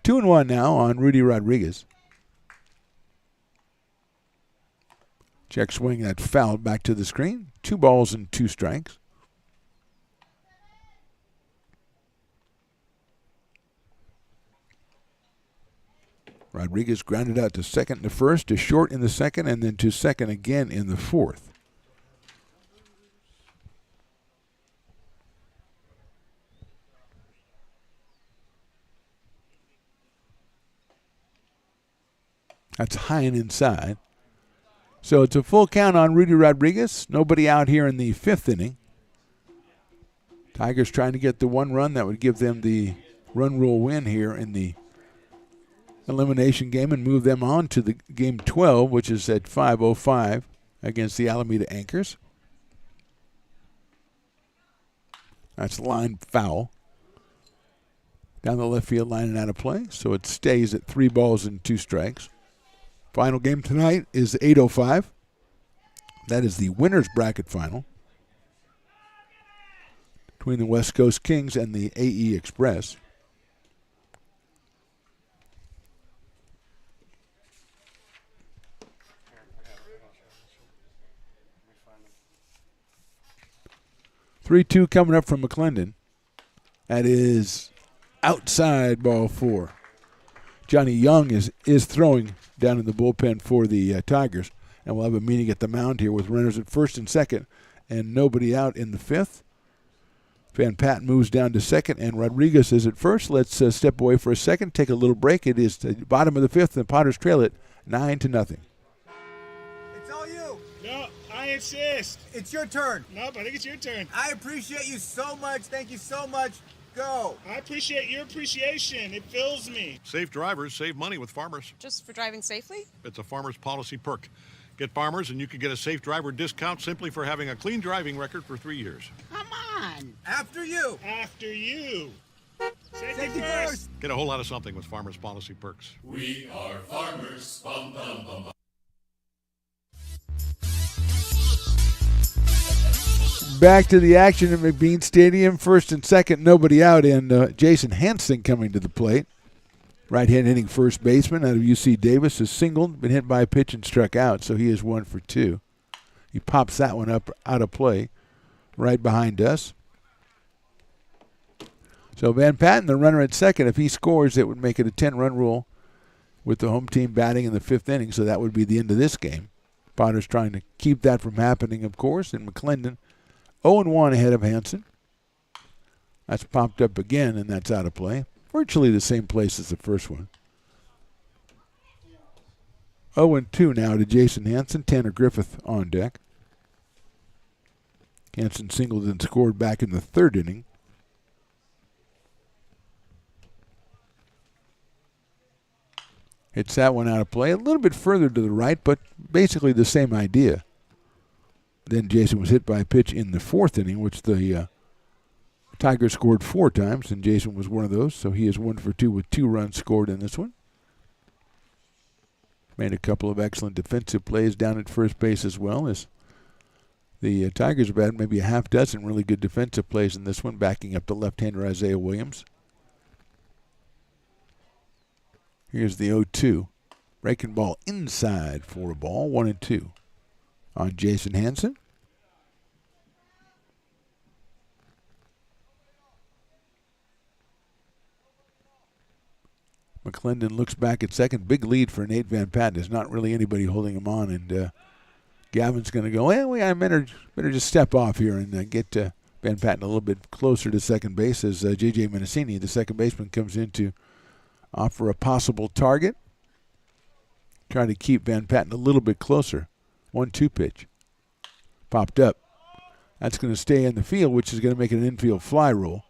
2-1 now on Rudy Rodriguez. Check swing, that's fouled back to the screen. 2 balls and 2 strikes. Rodriguez grounded out to second to first, to short in the second, and then to second again in the 4th. That's high and inside. So it's a full count on Rudy Rodriguez. Nobody out here in the 5th inning. Tigers trying to get the 1 run that would give them the run rule win here in the elimination game and move them on to the game 12, which is at 5:05 against the Alameda Anchors. That's line foul. Down the left field line and out of play. So it stays at 3 balls and 2 strikes. Final game tonight is 8:05. That is the winner's bracket final between the West Coast Kings and the AE Express. (3-2) coming up from McClendon. That is outside ball 4. Johnny Young is throwing down in the bullpen for the Tigers. And we'll have a meeting at the mound here with runners at first and second and nobody out in the 5th. Van Patten moves down to second, and Rodriguez is at first. Let's step away for a second, take a little break. It is the bottom of the fifth, and the Potters trail it 9-0. It's all you. No, I insist. It's your turn. Nope, I think it's your turn. I appreciate you so much. Thank you so much. Go. I appreciate your appreciation. It fills me. Safe drivers save money with Farmers. Just for driving safely? It's a Farmers policy perk. Get Farmers and you can get a safe driver discount simply for having a clean driving record for 3 years. Come on. After you. After you. Safety first. Get a whole lot of something with Farmers policy perks. We are farmers. Bum, bum, bum, bum. Back to the action at McBean Stadium. First and second, nobody out, and Jason Hansen coming to the plate. Right-hand hitting first baseman out of UC Davis is singled, been hit by a pitch and struck out, so he is 1 for 2. He pops that one up out of play right behind us. So Van Patten, the runner at second, if he scores, it would make it a 10-run rule with the home team batting in the 5th inning, so that would be the end of this game. Potter's trying to keep that from happening, of course, and McClendon 0-1 ahead of Hansen. That's popped up again, and that's out of play. Virtually the same place as the first one. 0-2 now to Jason Hansen. Tanner Griffith on deck. Hansen singled and scored back in the 3rd inning. Hits that one out of play. A little bit further to the right, but basically the same idea. Then Jason was hit by a pitch in the 4th inning, which the Tigers scored 4 times, and Jason was one of those, so he is 1 for 2 with 2 runs scored in this one. Made a couple of excellent defensive plays down at first base as well, as the Tigers have had maybe a half dozen really good defensive plays in this one, backing up the left-hander Isaiah Williams. Here's the 0-2. Breaking ball inside for a ball, 1-2 on Jason Hansen. McClendon looks back at second. Big lead for Nate Van Patten. There's not really anybody holding him on, and Gavin's going to go, I better just step off here and get Van Patten a little bit closer to second base as J.J. Menacini, the second baseman, comes in to offer a possible target. Trying to keep Van Patten a little bit closer. 1-2 pitch. Popped up. That's going to stay in the field, which is going to make it an infield fly rule.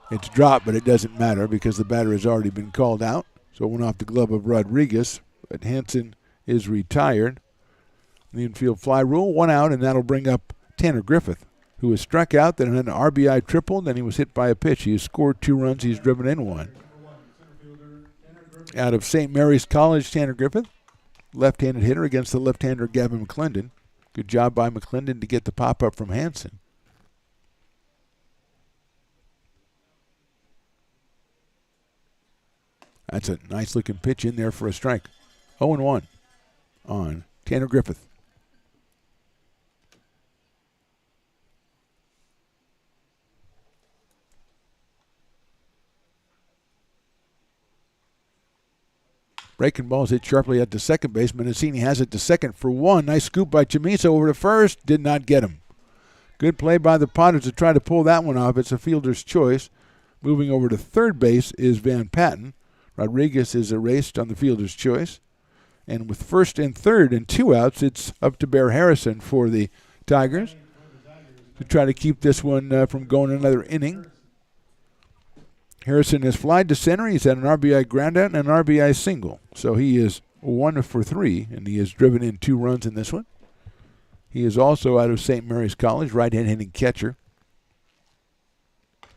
It's dropped, but it doesn't matter because the batter has already been called out. So it went off the glove of Rodriguez, but Hansen is retired. The infield fly rule, 1 out, and that'll bring up Tanner Griffith, who was struck out, then had an RBI triple, then he was hit by a pitch. He has scored 2 runs. He's driven in 1. Out of St. Mary's College, Tanner Griffith, left-handed hitter against the left-hander Gavin McClendon. Good job by McClendon to get the pop-up from Hansen. That's a nice-looking pitch in there for a strike. 0-1 on Tanner Griffith. Breaking balls hit sharply at the second base. Menacini has it to second for 1. Nice scoop by Chamizo over to first. Did not get him. Good play by the Potters to try to pull that one off. It's a fielder's choice. Moving over to third base is Van Patten. Rodriguez is erased on the fielder's choice. And with first and third and 2 outs, it's up to Bear Harrison for the Tigers to try to keep this one from going another inning. Harrison has flied to center. He's had an RBI groundout and an RBI single. So he is 1 for 3, and he has driven in 2 runs in this one. He is also out of St. Mary's College, right-hand hitting catcher.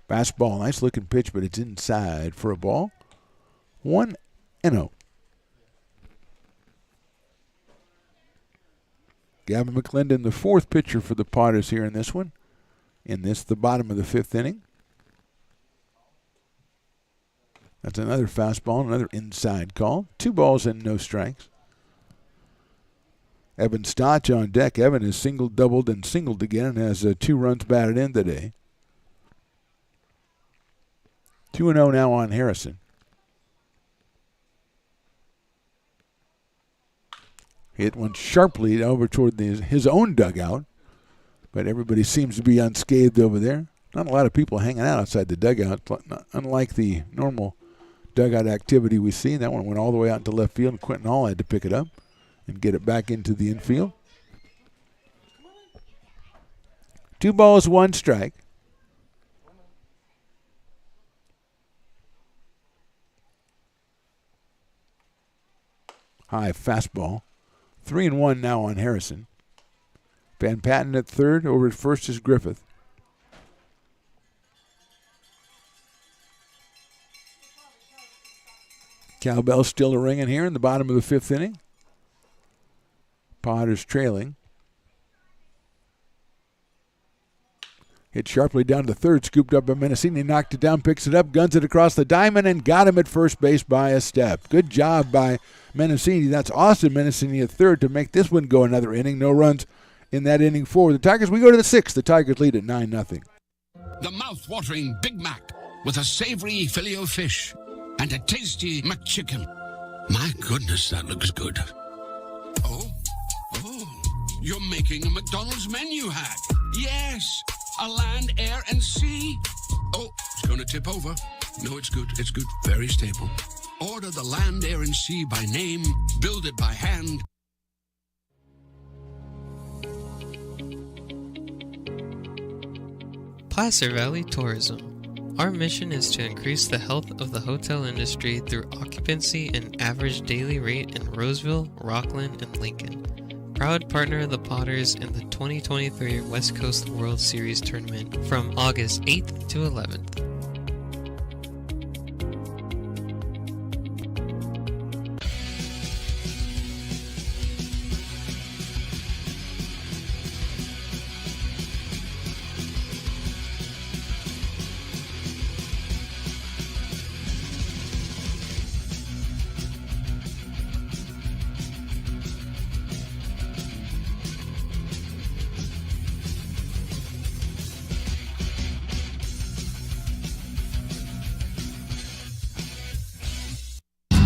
Fastball, nice-looking pitch, but it's inside for a ball. 1-0. Gavin McClendon, the 4th pitcher for the Potters here in this one. In this, the bottom of the 5th inning. That's another fastball, another inside call. 2 balls and no strikes. Evan Stotch on deck. Evan has singled, doubled, and singled again and has 2 runs batted in today. 2-0 now on Harrison. Hit one sharply over toward his own dugout, but everybody seems to be unscathed over there. Not a lot of people hanging out outside the dugout, unlike the normal dugout activity we see. That one went all the way out into left field, and Quentin Hall had to pick it up and get it back into the infield. 2 balls, 1 strike. High fastball. 3-1 now on Harrison. Van Patten at third. Over at first is Griffith. Cowbell still a ringing here in the bottom of the 5th inning. Potters trailing. Hit sharply down to third, scooped up by Mendocini, knocked it down, picks it up, guns it across the diamond, and got him at first base by a step. Good job by Mendocini. That's Austin Mendocini at third to make this one go another inning. No runs in that inning for the Tigers. We go to the 6th. The Tigers lead at 9-0. The mouth-watering Big Mac with a savory Filet-O-Fish and a tasty McChicken. My goodness, that looks good. Oh, you're making a McDonald's menu hack. Yes, a land, air, and sea. Oh, it's going to tip over. No, it's good. It's good. Very stable. Order the land, air, and sea by name. Build it by hand. Placer Valley Tourism. Our mission is to increase the health of the hotel industry through occupancy and average daily rate in Roseville, Rockland, and Lincoln. Proud partner of the Potters in the 2023 West Coast World Series Tournament from August 8th to 11th.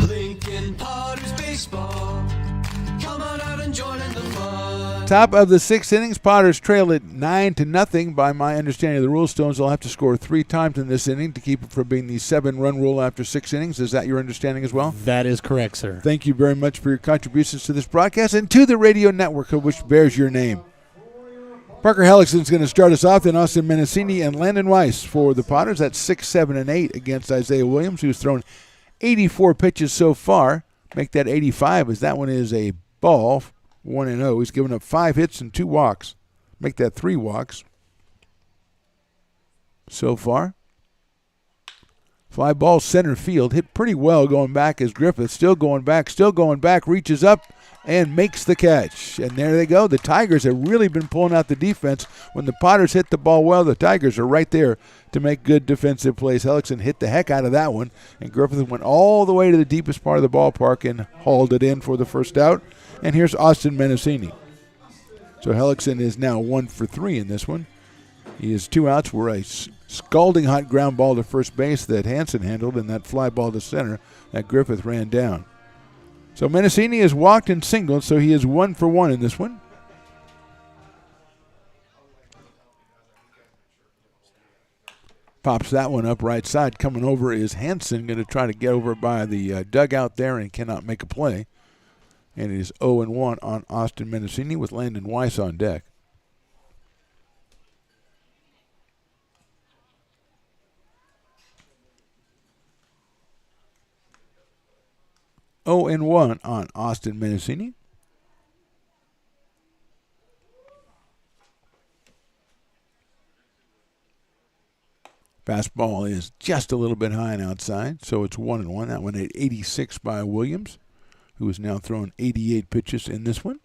Lincoln Potters baseball. Come on out and join in the fun. Top of the 6th innings, Potters trail at 9-0. By my understanding of the rule, Stones will have to score 3 times in this inning to keep it from being the 7-run rule after 6 innings. Is that your understanding as well? That is correct, sir. Thank you very much for your contributions to this broadcast and to the radio network of which bears your name. Parker Hellickson is going to start us off, then Austin Mendocini and Landon Weiss for the Potters. That's 6, 7, and 8 against Isaiah Williams, who's thrown 84 pitches so far. Make that 85 as that one is a ball, 1-0. He's given up 5 hits and 2 walks. Make that 3 walks so far. Fly ball center field. Hit pretty well going back as Griffith. Still going back, reaches up and makes the catch. And there they go. The Tigers have really been pulling out the defense. When the Potters hit the ball well, the Tigers are right there to make good defensive plays. Hellickson hit the heck out of that one, and Griffith went all the way to the deepest part of the ballpark and hauled it in for the first out. And here's Austin Mendocini. So Hellickson is now 1 for 3 in this one. He has 2 outs were a scalding hot ground ball to first base that Hansen handled, and that fly ball to center that Griffith ran down. So Mendocini has walked and singled, so he is 1 for 1 in this one. Pops that one up right side. Coming over is Hansen, going to try to get over by the dugout there and cannot make a play. And it is 0-1 on Austin Mendocini with Landon Weiss on deck. (0-1) on Austin Mendocini. Fastball is just a little bit high and outside, so it's 1-1. That one at 86 by Williams, who has now thrown 88 pitches in this one.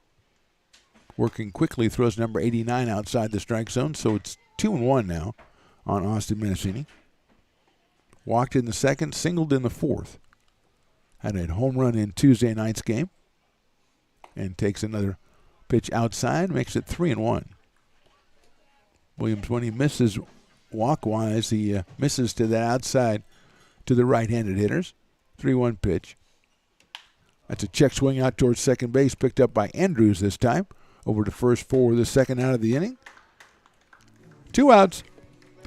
Working quickly, throws number 89 outside the strike zone, so it's 2-1 now on Austin Mendocini. Walked in the second, singled in the fourth. Had a home run in Tuesday night's game. And takes another pitch outside, makes it 3-1. Williams, when he misses walk-wise, he misses to the outside to the right-handed hitters. 3-1 pitch. That's a check swing out towards second base, picked up by Andrews this time. Over to first for the second out of the inning. 2 outs.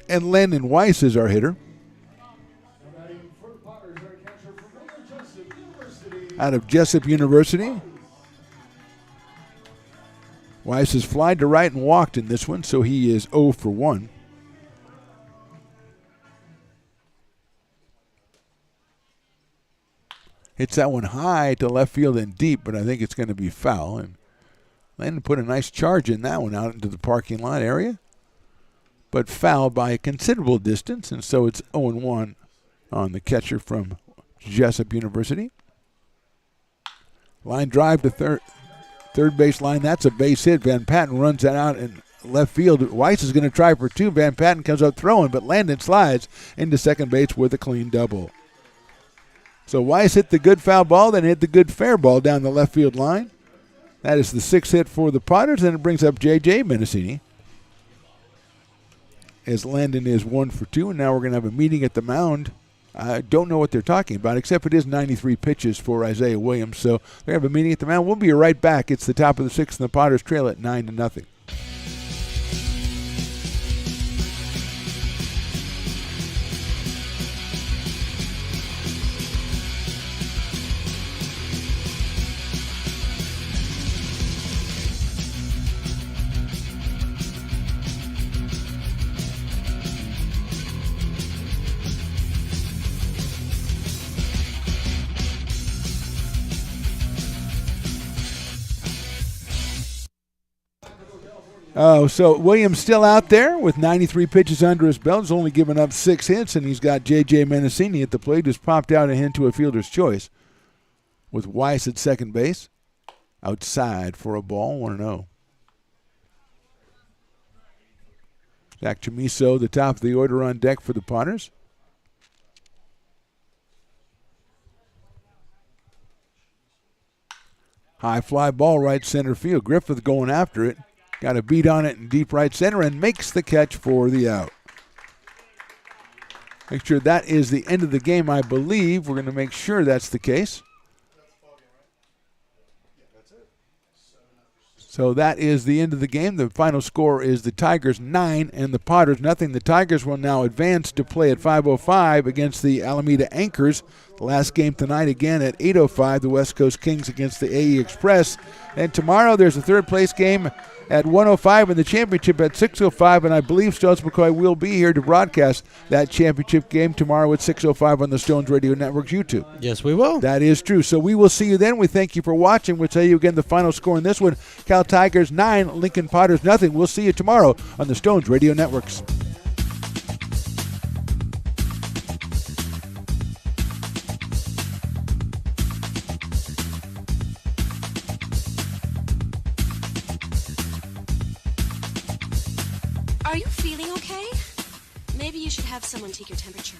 And Landon Weiss is our hitter. Out of Jessup University. Weiss has flied to right and walked in this one, so he is 0 for 1. Hits that one high to left field and deep, but I think it's going to be foul. And Landon put a nice charge in that one out into the parking lot area, but foul by a considerable distance, and so it's 0-1 on the catcher from Jessup University. Line drive to third base line. That's a base hit. Van Patten runs that out in left field. Weiss is going to try for 2. Van Patten comes up throwing, but Landon slides into second base with a clean double. So Weiss hit the good foul ball, then hit the good fair ball down the left field line. That is the 6th hit for the Potters, and it brings up J.J. Menacini. As Landon is 1 for 2, and now we're going to have a meeting at the mound. I don't know what they're talking about, except it is 93 pitches for Isaiah Williams. So they have a meeting at the mound. We'll be right back. It's the top of the 6th, and the Potters trail at 9-0. So Williams still out there with 93 pitches under his belt. He's only given up 6 hits, and he's got J.J. Menacini at the plate, who's popped out into a fielder's choice with Weiss at second base. Outside for a ball, 1-0. Zach Chamiso, the top of the order, on deck for the Potters. High fly ball right center field. Griffith going after it. Got a beat on it in deep right center and makes the catch for the out. Make sure that is the end of the game, I believe. We're going to make sure that's the case. So that is the end of the game. The final score is the Tigers 9 and the Potters nothing. The Tigers will now advance to play at 5:05 against the Alameda Anchors. The last game tonight again at 8:05, the West Coast Kings against the AE Express. And tomorrow there's a third place game at 1:05 and the championship at 6:05. And I believe Stones McCoy will be here to broadcast that championship game tomorrow at 6:05 on the Stones Radio Network's YouTube. Yes, we will. That is true. So we will see you then. We thank you for watching. We'll tell you again the final score in this one. Cal Tigers 9, Lincoln Potters nothing. We'll see you tomorrow on the Stones Radio Networks. Are you feeling okay? Maybe you should have someone take your temperature.